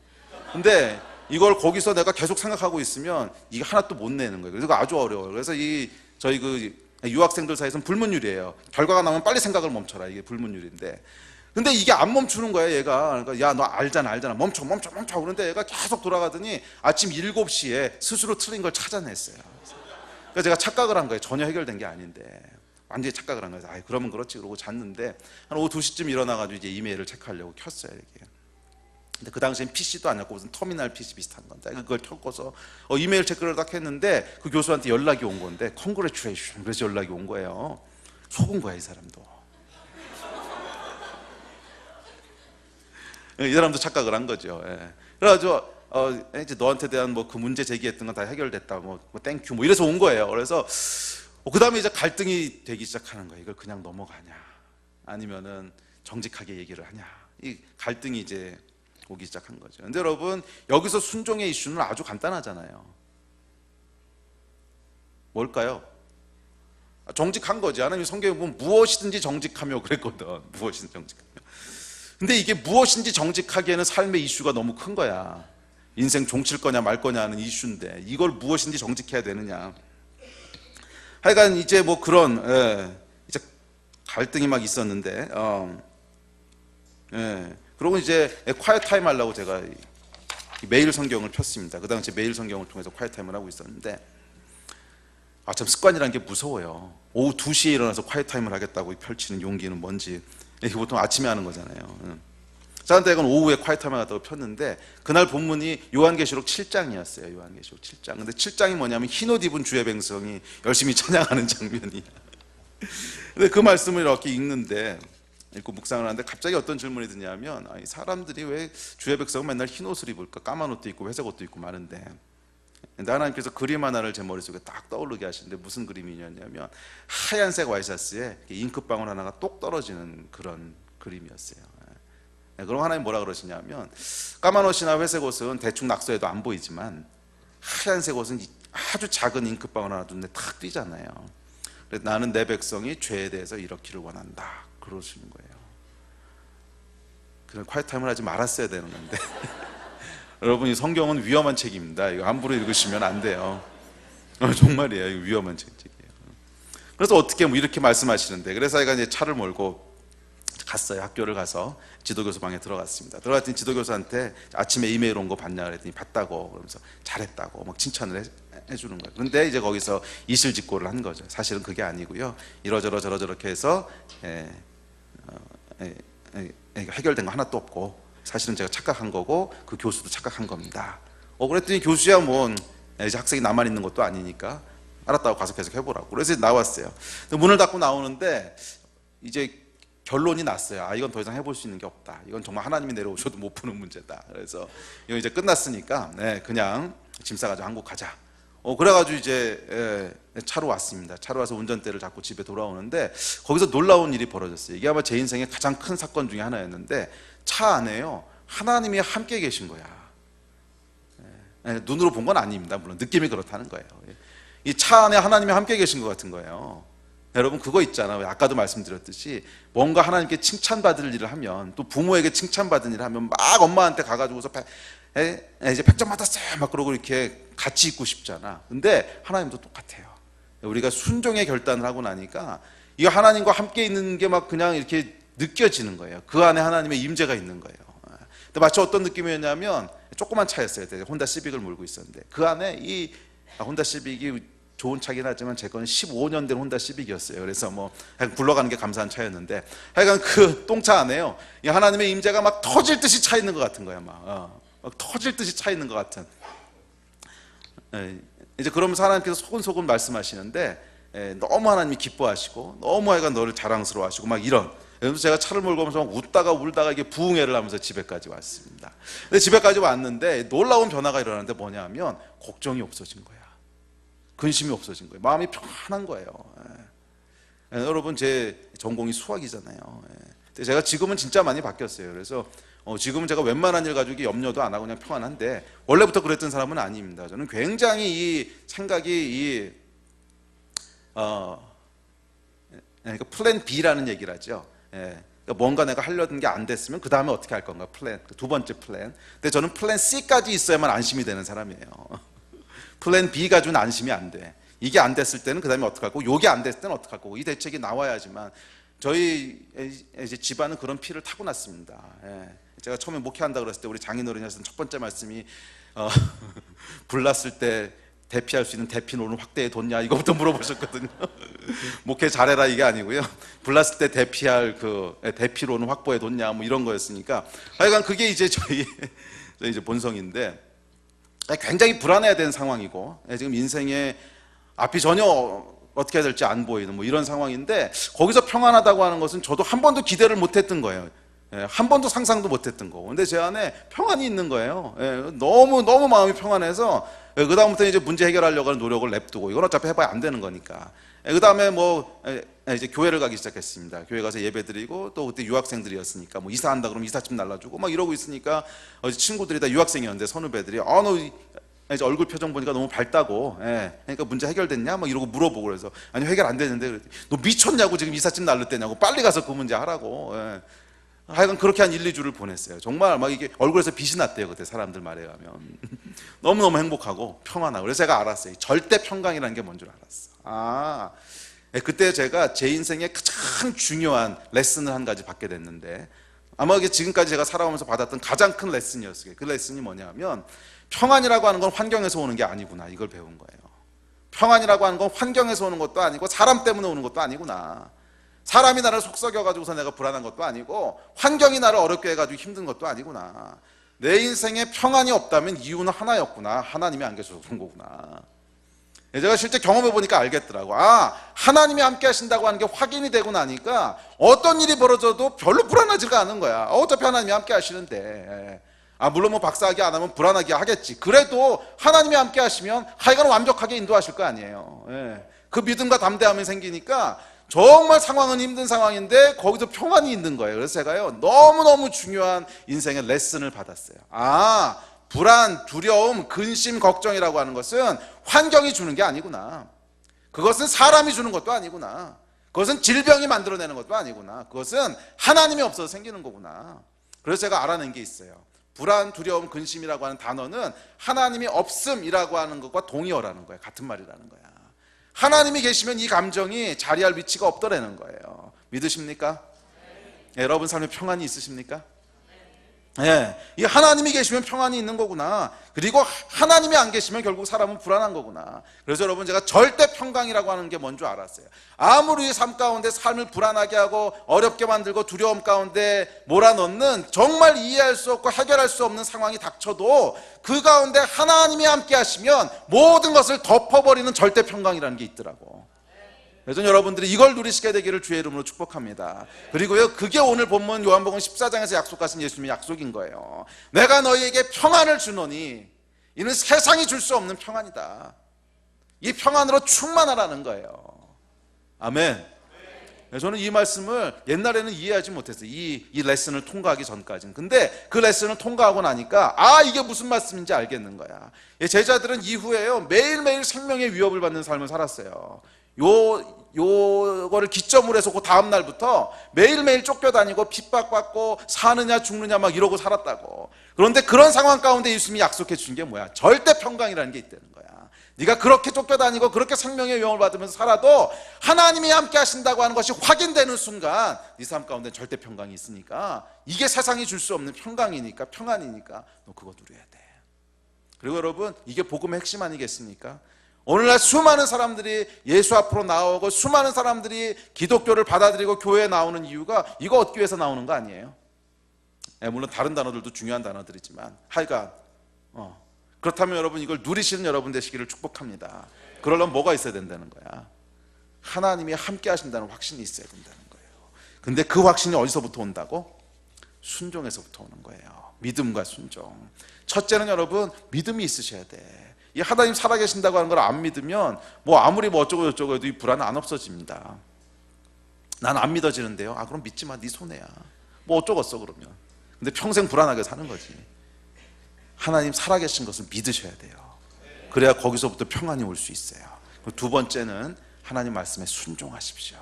S1: 근데 이걸 거기서 내가 계속 생각하고 있으면 이게 하나 또 못 내는 거예요. 그래서 아주 어려워요. 그래서 저희 유학생들 사이에서는 불문율이에요. 결과가 나오면 빨리 생각을 멈춰라, 이게 불문율인데, 근데 이게 안 멈추는 거야, 얘가. 그러니까 야, 너 알잖아, 멈춰. 그런데 얘가 계속 돌아가더니 아침 7시에 스스로 틀린 걸 찾아냈어요. 그래서 제가 착각을 한 거예요. 전혀 해결된 게 아닌데 완전히 착각을 한 거예요. 그러면 그렇지, 그러고 잤는데 한 오후 2시쯤 일어나가지고 이제 이메일을 체크하려고 켰어요, 이게. 근데 그 당시엔 PC도 아니었고 무슨 터미널 PC 비슷한 건데, 그걸 켜고서 이메일 체크를 딱 했는데 그 교수한테 연락이 온 건데, Congratulations, 그래서 연락이 온 거예요. 속은 거야, 이 사람도. 이 사람도 착각을 한 거죠. 그래가지고 이제 너한테 대한 그 문제 제기했던 건 다 해결됐다, 땡큐, 이래서 온 거예요. 그래서 그 다음에 이제 갈등이 되기 시작하는 거예요. 이걸 그냥 넘어가냐, 아니면은 정직하게 얘기를 하냐. 이 갈등이 이제 오기 시작한 거죠. 근데 여러분, 여기서 순종의 이슈는 아주 간단하잖아요. 뭘까요? 정직한 거지. 하나님 성경에 보면 무엇이든지 정직하며 그랬거든. 무엇이든지 정직하며. 근데 이게 무엇인지 정직하기에는 삶의 이슈가 너무 큰 거야. 인생 종칠 거냐 말 거냐 하는 이슈인데, 이걸 무엇인지 정직해야 되느냐. 하여간 이제 그런 이제 갈등이 막 있었는데, 그러고 이제 콰이어 타임 하려고 제가 매일 성경을 폈습니다. 그 당시 매일 성경을 통해서 콰이어 타임을 하고 있었는데, 참 습관이라는 게 무서워요. 오후 2시에 일어나서 콰이어 타임을 하겠다고 펼치는 용기는 뭔지. 이게 보통 아침에 하는 거잖아요. 자, 근데 이건 오후에 콰이어 타임을 하다가 폈는데, 그날 본문이 요한계시록 7장이었어요. 요한계시록 7장. 근데 7장이 뭐냐면 흰옷 입은 주의 백성이 열심히 찬양하는 장면이야. 근데 그 말씀을 이렇게 읽는데, 읽고 묵상을 하는데 갑자기 어떤 질문이 드냐면, 사람들이 왜 주의 백성은 맨날 흰 옷을 입을까? 까만 옷도 입고 회색 옷도 입고 많은데. 근데 하나님께서 그림 하나를 제 머릿속에 딱 떠오르게 하시는데, 무슨 그림이냐면 하얀색 와이셔츠에 잉크방울 하나가 똑 떨어지는 그런 그림이었어요. 그럼 하나님 뭐라 그러시냐면, 까만 옷이나 회색 옷은 대충 낙서해도 안 보이지만 하얀색 옷은 아주 작은 잉크방울 하나 눈에 탁 띄잖아요. 그래서 나는 내 백성이 죄에 대해서 이렇기를 원한다, 그러시는 거예요. 그런 콰이어 타임을 하지 말았어야 되는 건데. 여러분, 이 성경은 위험한 책입니다. 이거 함부로 읽으시면 안 돼요. 정말이에요. 이거 위험한 책이에요. 그래서 어떻게 뭐 이렇게 말씀하시는데, 그래서 제가 이제 차를 몰고 갔어요. 학교를 가서 지도교수 방에 들어갔습니다. 들어갔더니 지도교수한테 아침에 이메일 온 거 봤냐 그랬더니 봤다고, 그러면서 잘했다고 막 칭찬을 해주는 거예요. 그런데 이제 거기서 이실직고를 한 거죠. 사실은 그게 아니고요, 이러저렇게 해서 해결된 거 하나도 없고, 사실은 제가 착각한 거고 그 교수도 착각한 겁니다. 그랬더니 교수야 뭐 이제 학생이 나만 있는 것도 아니니까 알았다고 가서 계속 해보라고. 그래서 나왔어요. 문을 닫고 나오는데 이제 결론이 났어요. 아, 이건 더 이상 해볼 수 있는 게 없다. 이건 정말 하나님이 내려오셔도 못 푸는 문제다. 그래서 이거 이제 끝났으니까 그냥 짐 싸가지고 한국 가자. 그래가지고 이제 차로 왔습니다. 차로 와서 운전대를 잡고 집에 돌아오는데 거기서 놀라운 일이 벌어졌어요. 이게 아마 제 인생의 가장 큰 사건 중에 하나였는데, 차 안에요 하나님이 함께 계신 거야. 눈으로 본 건 아닙니다. 물론 느낌이 그렇다는 거예요. 이 차 안에 하나님이 함께 계신 것 같은 거예요. 여러분 그거 있잖아요. 아까도 말씀드렸듯이 뭔가 하나님께 칭찬받을 일을 하면, 또 부모에게 칭찬받은 일을 하면 막 엄마한테 가가지고서 이제 100점 받았어요 막 그러고 이렇게 같이 있고 싶잖아. 근데 하나님도 똑같아요. 우리가 순종의 결단을 하고 나니까 이 하나님과 함께 있는 게 막 그냥 이렇게 느껴지는 거예요. 그 안에 하나님의 임재가 있는 거예요. 근데 마치 어떤 느낌이었냐면, 조그만 차였어요. 혼다 시빅을 몰고 있었는데 그 안에 이 혼다 시빅이 좋은 차긴 하지만 제 거는 15년 된 혼다 시빅이었어요. 그래서 뭐 굴러가는 게 감사한 차였는데, 하여간 그 똥차 안에요 이 하나님의 임재가 막 터질 듯이 차 있는 것 같은 거야. 막 터질 듯이 차 있는 것 같은. 이제 그러면서 하나님께서 소근소근 말씀하시는데, 너무 하나님이 기뻐하시고 너무 하여간 너를 자랑스러워하시고 막 이런. 그래서 제가 차를 몰고 오면서 막 웃다가 울다가 이게 부흥회를 하면서 집에까지 왔습니다. 근데 집에까지 왔는데 놀라운 변화가 일어났는데 뭐냐면, 걱정이 없어진 거야. 근심이 없어진 거예요. 마음이 편안한 거예요. 여러분 제 전공이 수학이잖아요. 근데 제가 지금은 진짜 많이 바뀌었어요. 그래서 지금은 제가 웬만한 일 가지고 염려도 안 하고 그냥 평안한데, 원래부터 그랬던 사람은 아닙니다. 저는 굉장히 이 생각이 그러니까 플랜 B라는 얘기를 하죠. 그러니까 뭔가 내가 하려던 게 안 됐으면 그 다음에 어떻게 할 건가, 플랜, 두 번째 플랜. 근데 저는 플랜 C까지 있어야만 안심이 되는 사람이에요. 플랜 B 가지고는 안심이 안 돼. 이게 안 됐을 때는 그 다음에 어떻게 할 거고, 요게 안 됐을 때는 어떻게 할 거고, 이 대책이 나와야지만. 저희 이제 집안은 그런 피를 타고났습니다. 제가 처음에 목회한다 그랬을 때 우리 장인어른이 하신 첫 번째 말씀이 불났을 때 대피할 수 있는 대피로는 확대해 뒀냐, 이거부터 물어보셨거든요. 목회 잘해라 이게 아니고요, 불났을 때 대피할 그 대피로는 확보해 뒀냐 뭐 이런 거였으니까, 하여간 그게 이제 저희 이제 본성인데, 굉장히 불안해야 되는 상황이고, 지금 인생의 앞이 전혀 어떻게 해야 될지 안 보이는 뭐 이런 상황인데, 거기서 평안하다고 하는 것은 저도 한 번도 기대를 못했던 거예요. 한 번도 상상도 못했던 거고. 근데 제 안에 평안이 있는 거예요. 너무 마음이 평안해서 그 다음부터 이제 문제 해결하려고 하는 노력을 냅두고, 이건 어차피 해봐야 안 되는 거니까. 그 다음에 뭐 이제 교회를 가기 시작했습니다. 교회 가서 예배드리고, 또 그때 유학생들이었으니까 뭐 이사한다 그러면 이삿짐 날라주고 막 이러고 있으니까, 친구들이 다 유학생이었는데 선후배들이 너 이제 얼굴 표정 보니까 너무 밝다고, 그러니까 문제 해결됐냐 막 이러고 물어보고, 그래서 아니 해결 안 되는데, 너 미쳤냐고 지금 이삿짐 날릴 때냐고, 빨리 가서 그 문제 하라고. 하여간 그렇게 한 1, 2주를 보냈어요. 정말 막 이게 얼굴에서 빛이 났대요. 그때 사람들 말에 의하면. 너무너무 행복하고 평안하고. 그래서 제가 알았어요. 절대 평강이라는 게 뭔 줄 알았어. 그때 제가 제 인생의 가장 중요한 레슨을 한 가지 받게 됐는데, 아마 이게 지금까지 제가 살아오면서 받았던 가장 큰 레슨이었어요. 그 레슨이 뭐냐면, 평안이라고 하는 건 환경에서 오는 게 아니구나, 이걸 배운 거예요. 평안이라고 하는 건 환경에서 오는 것도 아니고 사람 때문에 오는 것도 아니구나. 사람이 나를 속썩여가지고서 내가 불안한 것도 아니고, 환경이 나를 어렵게 해가지고 힘든 것도 아니구나. 내 인생에 평안이 없다면 이유는 하나였구나. 하나님이 안 계셔서 그런 거구나. 제가 실제 경험해 보니까 알겠더라고. 하나님이 함께 하신다고 하는 게 확인이 되고 나니까 어떤 일이 벌어져도 별로 불안하지가 않은 거야. 어차피 하나님이 함께 하시는데. 물론 뭐 박사학위 안 하면 불안하게 하겠지. 그래도 하나님이 함께 하시면 하여간 완벽하게 인도하실 거 아니에요. 그 믿음과 담대함이 생기니까 정말 상황은 힘든 상황인데 거기서 평안이 있는 거예요. 그래서 제가요, 너무너무 중요한 인생의 레슨을 받았어요. 불안, 두려움, 근심, 걱정이라고 하는 것은 환경이 주는 게 아니구나. 그것은 사람이 주는 것도 아니구나. 그것은 질병이 만들어내는 것도 아니구나. 그것은 하나님이 없어서 생기는 거구나. 그래서 제가 알아낸 게 있어요. 불안, 두려움, 근심이라고 하는 단어는 하나님이 없음이라고 하는 것과 동의어라는 거예요. 같은 말이라는 거야. 하나님이 계시면 이 감정이 자리할 위치가 없더라는 거예요. 믿으십니까? 여러분 삶에 평안이 있으십니까? 예, 이 하나님이 계시면 평안이 있는 거구나. 그리고 하나님이 안 계시면 결국 사람은 불안한 거구나. 그래서 여러분, 제가 절대 평강이라고 하는 게 뭔지 알았어요. 아무리 삶 가운데 삶을 불안하게 하고 어렵게 만들고 두려움 가운데 몰아넣는, 정말 이해할 수 없고 해결할 수 없는 상황이 닥쳐도 그 가운데 하나님이 함께 하시면 모든 것을 덮어버리는 절대 평강이라는 게 있더라고. 그래서 여러분들이 이걸 누리시게 되기를 주의 이름으로 축복합니다. 그리고요, 그게 오늘 본문 요한복음 14장에서 약속하신 예수님의 약속인 거예요. 내가 너희에게 평안을 주노니 이는 세상이 줄 수 없는 평안이다. 이 평안으로 충만하라는 거예요. 아멘. 저는 이 말씀을 옛날에는 이해하지 못했어요. 이 레슨을 통과하기 전까지는. 근데 그 레슨을 통과하고 나니까 이게 무슨 말씀인지 알겠는 거야. 제자들은 이후에요, 매일매일 생명의 위협을 받는 삶을 살았어요. 요거를 기점으로 해서 그 다음 날부터 매일매일 쫓겨다니고 핍박받고 사느냐 죽느냐 막 이러고 살았다고. 그런데 그런 상황 가운데 예수님이 약속해 주신 게 뭐야? 절대 평강이라는 게 있다는 거야. 네가 그렇게 쫓겨다니고 그렇게 생명의 위험을 받으면서 살아도 하나님이 함께 하신다고 하는 것이 확인되는 순간 네 삶 가운데 절대 평강이 있으니까, 이게 세상이 줄 수 없는 평강이니까, 평안이니까 너 그거 누려야 돼. 그리고 여러분, 이게 복음의 핵심 아니겠습니까? 오늘날 수많은 사람들이 예수 앞으로 나오고 수많은 사람들이 기독교를 받아들이고 교회에 나오는 이유가 이거 얻기 위해서 나오는 거 아니에요? 물론 다른 단어들도 중요한 단어들이지만 하여간 그렇다면 여러분, 이걸 누리시는 여러분 되시기를 축복합니다. 그러려면 뭐가 있어야 된다는 거야? 하나님이 함께 하신다는 확신이 있어야 된다는 거예요. 근데 그 확신이 어디서부터 온다고? 순종에서부터 오는 거예요. 믿음과 순종. 첫째는 여러분, 믿음이 있으셔야 돼. 이 하나님 살아계신다고 하는 걸 안 믿으면 아무리 어쩌고 저쩌고 해도 이 불안은 안 없어집니다. 난 안 믿어지는데요. 그럼 믿지 마, 네 손해야. 어쩌겠어 그러면. 근데 평생 불안하게 사는 거지. 하나님 살아계신 것을 믿으셔야 돼요. 그래야 거기서부터 평안이 올 수 있어요. 두 번째는 하나님 말씀에 순종하십시오.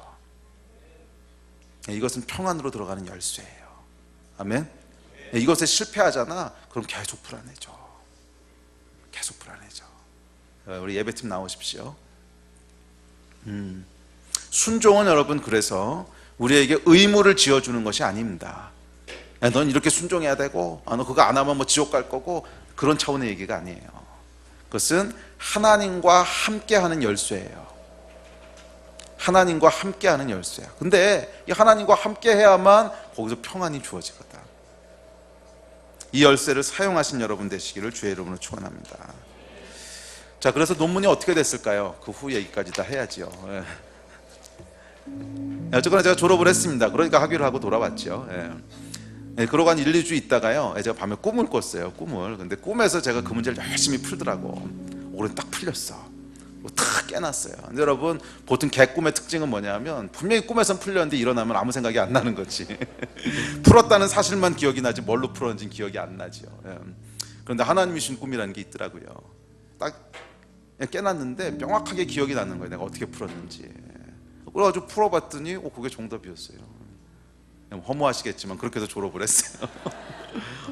S1: 이것은 평안으로 들어가는 열쇠예요. 아멘. 이것에 실패하잖아, 그럼 계속 불안해져. 계속 불안해져. 우리 예배팀 나오십시오. 순종은 여러분, 그래서 우리에게 의무를 지어주는 것이 아닙니다. 넌 이렇게 순종해야 되고, 너 그거 안 하면 지옥 갈 거고, 그런 차원의 얘기가 아니에요. 그것은 하나님과 함께하는 열쇠예요. 하나님과 함께하는 열쇠야. 근데 이 하나님과 함께해야만 거기서 평안이 주어지거든. 이 열쇠를 사용하신 여러분 되시기를 주의 이름으로 축원합니다. 자, 그래서 논문이 어떻게 됐을까요? 그 후 얘기까지 다 해야지요. 어쨌거나 제가 졸업을 했습니다. 그러니까 학위를 하고 돌아왔죠. 그러고 한 1, 2주 있다가요, 제가 밤에 꿈을 꿨어요. 근데 꿈에서 제가 그 문제를 열심히 풀더라고. 오늘 딱 풀렸어. 탁 깨났어요. 근데 여러분, 보통 개꿈의 특징은 뭐냐면 분명히 꿈에선 풀렸는데 일어나면 아무 생각이 안 나는 거지. 풀었다는 사실만 기억이 나지 뭘로 풀었는지는 기억이 안 나죠. 그런데 하나님이 주신 꿈이라는 게 있더라고요. 딱 깨났는데 명확하게 기억이 나는 거예요. 내가 어떻게 풀었는지. 그래가지고 풀어봤더니 그게 정답이었어요. 허무하시겠지만 그렇게 해서 졸업을 했어요.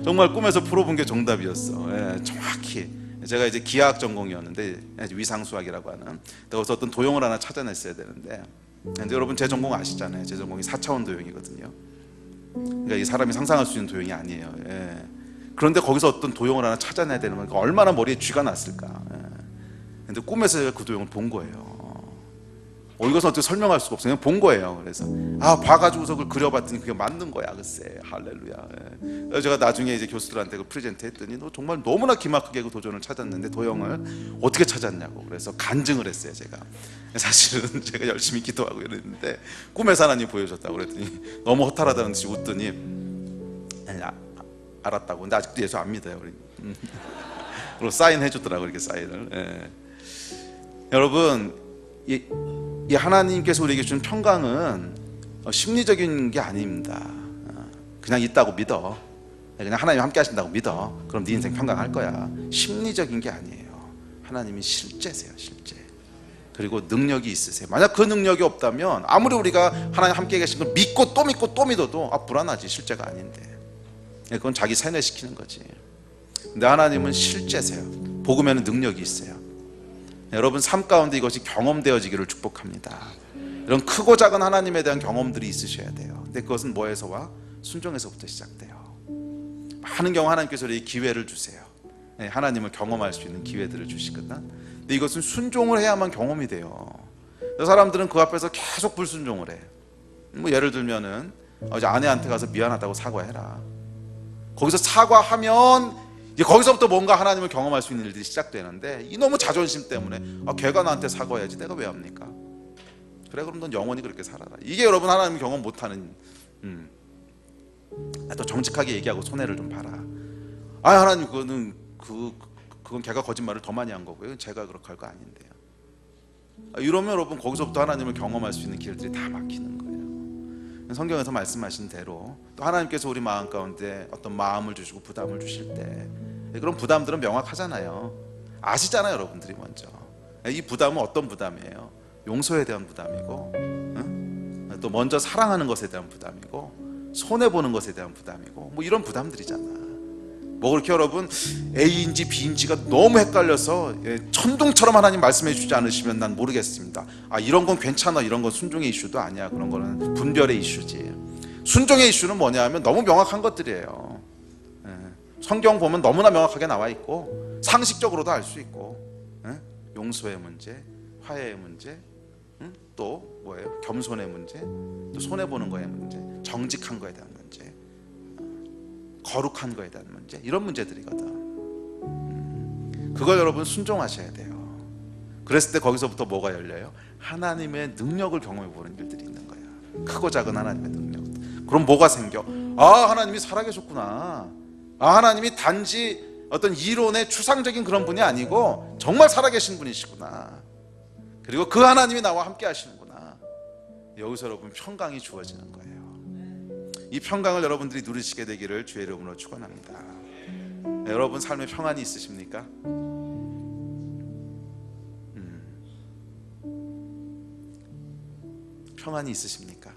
S1: 정말 꿈에서 풀어본 게 정답이었어. 정확히. 제가 이제 기하학 전공이었는데, 위상수학이라고 하는, 거기서 어떤 도형을 하나 찾아냈어야 되는데, 근데 여러분 제 전공 아시잖아요. 제 전공이 4차원 도형이거든요. 그러니까 이 사람이 상상할 수 있는 도형이 아니에요. 그런데 거기서 어떤 도형을 하나 찾아내야 되는 거니까 얼마나 머리에 쥐가 났을까. 근데 꿈에서 제가 그 도형을 본 거예요. 이것은 어떻게 설명할 수가 없어요. 그냥 본 거예요. 그래서 봐가지고서 그걸 그려봤더니 그게 맞는 거야. 글쎄, 할렐루야. 그래서 제가 나중에 이제 교수들한테 그 프레젠트 했더니 너 정말 너무나 기막히게 그 도전을 찾았는데 도형을 어떻게 찾았냐고. 그래서 간증을 했어요. 제가 사실은 제가 열심히 기도하고 이랬는데 꿈에서 하나님 보여줬다고 그랬더니 너무 허탈하다는 듯이 웃더니 알았다고. 근데 아직도 예수 안 믿어요. 그리고 사인해 주더라고, 이렇게 사인을. 여러분, 이 하나님께서 우리에게 주는 평강은 심리적인 게 아닙니다. 그냥 있다고 믿어. 그냥 하나님 함께 하신다고 믿어. 그럼 네 인생 평강할 거야. 심리적인 게 아니에요. 하나님이 실제세요, 실제. 그리고 능력이 있으세요. 만약 그 능력이 없다면 아무리 우리가 하나님 함께 계신 걸 믿고 또 믿고 또 믿어도 불안하지, 실제가 아닌데. 그건 자기 세뇌시키는 거지. 근데 하나님은 실제세요. 복음에는 능력이 있어요. 여러분 삶 가운데 이것이 경험되어지기를 축복합니다. 이런 크고 작은 하나님에 대한 경험들이 있으셔야 돼요. 근데 그것은 뭐에서와? 순종에서부터 시작돼요. 많은 경우 하나님께서 우리에게 기회를 주세요. 하나님을 경험할 수 있는 기회들을 주시거든. 근데 이것은 순종을 해야만 경험이 돼요. 사람들은 그 앞에서 계속 불순종을 해. 뭐 예를 들면은 어제 아내한테 가서 미안하다고 사과해라. 거기서 사과하면 이제 거기서부터 뭔가 하나님을 경험할 수 있는 일들이 시작되는데, 이 너무 자존심 때문에 걔가 나한테 사과해야지 내가 왜 합니까? 그래, 그럼 넌 영원히 그렇게 살아라. 이게 여러분 하나님 경험 못하는, 또 정직하게 얘기하고 손해를 좀 봐라. 하나님 그거는 그건 걔가 거짓말을 더 많이 한 거고요. 제가 그렇게 할 거 아닌데요. 이러면 여러분 거기서부터 하나님을 경험할 수 있는 길들이 다 막히는 거예요. 성경에서 말씀하신 대로 또 하나님께서 우리 마음 가운데 어떤 마음을 주시고 부담을 주실 때, 그런 부담들은 명확하잖아요. 아시잖아요, 여러분들이 먼저. 이 부담은 어떤 부담이에요? 용서에 대한 부담이고, 또 먼저 사랑하는 것에 대한 부담이고, 손해보는 것에 대한 부담이고, 뭐 이런 부담들이잖아. 뭐 그렇게 여러분 A인지 B인지가 너무 헷갈려서 천둥처럼 하나님 말씀해 주지 않으시면 난 모르겠습니다. 이런 건 괜찮아, 이런 건 순종의 이슈도 아니야, 그런 거는 분별의 이슈지. 순종의 이슈는 뭐냐 하면 너무 명확한 것들이에요. 성경 보면 너무나 명확하게 나와 있고, 상식적으로도 알 수 있고, 용서의 문제, 화해의 문제, 또 뭐예요? 겸손의 문제, 또 손해보는 거의 문제, 정직한 거에 대한 문제, 거룩한 거에 대한 문제, 이런 문제들이거든. 그걸 여러분 순종하셔야 돼요. 그랬을 때 거기서부터 뭐가 열려요? 하나님의 능력을 경험해 보는 일들이 있는 거야. 크고 작은 하나님의 능력. 그럼 뭐가 생겨? 하나님이 살아계셨구나. 하나님이 단지 어떤 이론의 추상적인 그런 분이 아니고 정말 살아계신 분이시구나. 그리고 그 하나님이 나와 함께 하시는구나. 여기서 여러분 평강이 주어지는 거예요. 이 평강을 여러분들이 누리시게 되기를 주의 이름으로 축원합니다. 여러분 삶에 평안이 있으십니까? 평안이 있으십니까?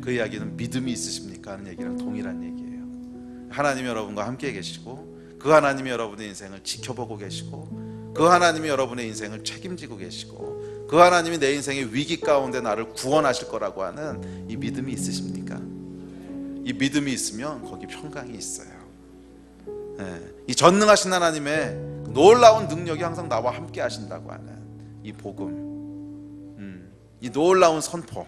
S1: 그 이야기는 믿음이 있으십니까? 하는 얘기랑 동일한 얘기예요. 하나님이 여러분과 함께 계시고, 그 하나님이 여러분의 인생을 지켜보고 계시고, 그 하나님이 여러분의 인생을 책임지고 계시고, 그 하나님이 내 인생의 위기 가운데 나를 구원하실 거라고 하는 이 믿음이 있으십니까? 이 믿음이 있으면 거기 평강이 있어요. 이 전능하신 하나님의 놀라운 능력이 항상 나와 함께 하신다고 하는 이 복음, 이 놀라운 선포,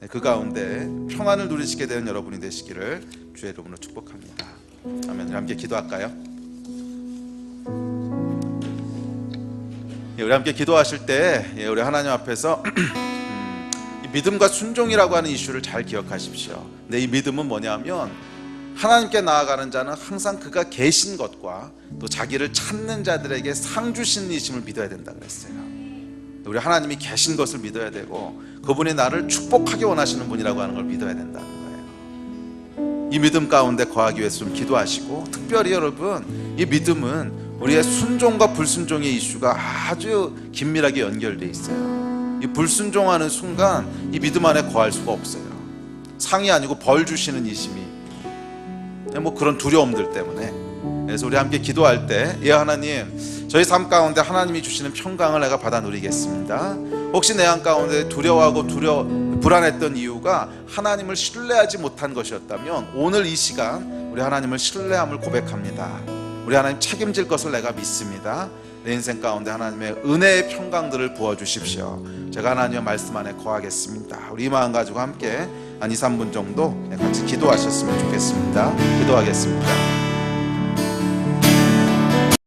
S1: 그 가운데 평안을 누리시게 되는 여러분이 되시기를 주의 이름으로 축복합니다. 아멘. 우리 함께 기도할까요? 우리 함께 기도하실 때 우리 하나님 앞에서 믿음과 순종이라고 하는 이슈를 잘 기억하십시오. 근데 이 믿음은 뭐냐면, 하나님께 나아가는 자는 항상 그가 계신 것과 또 자기를 찾는 자들에게 상 주시는 이심을 믿어야 된다 그랬어요. 우리 하나님이 계신 것을 믿어야 되고, 그분이 나를 축복하게 원하시는 분이라고 하는 걸 믿어야 된다는 거예요. 이 믿음 가운데 거하기 위해서 좀 기도하시고, 특별히 여러분 이 믿음은 우리의 순종과 불순종의 이슈가 아주 긴밀하게 연결되어 있어요. 이 불순종하는 순간 이 믿음 안에 거할 수가 없어요. 상이 아니고 벌 주시는 이심이, 뭐 그런 두려움들 때문에. 그래서 우리 함께 기도할 때, 하나님, 저희 삶 가운데 하나님이 주시는 평강을 내가 받아 누리겠습니다. 혹시 내 안 가운데 두려워하고 불안했던 이유가 하나님을 신뢰하지 못한 것이었다면, 오늘 이 시간 우리 하나님을 신뢰함을 고백합니다. 우리 하나님 책임질 것을 내가 믿습니다. 내 인생 가운데 하나님의 은혜의 평강들을 부어주십시오. 제가 하나님의 말씀 안에 거하겠습니다. 우리 이 마음 가지고 함께 한 2, 3분 정도 같이 기도하셨으면 좋겠습니다. 기도하겠습니다.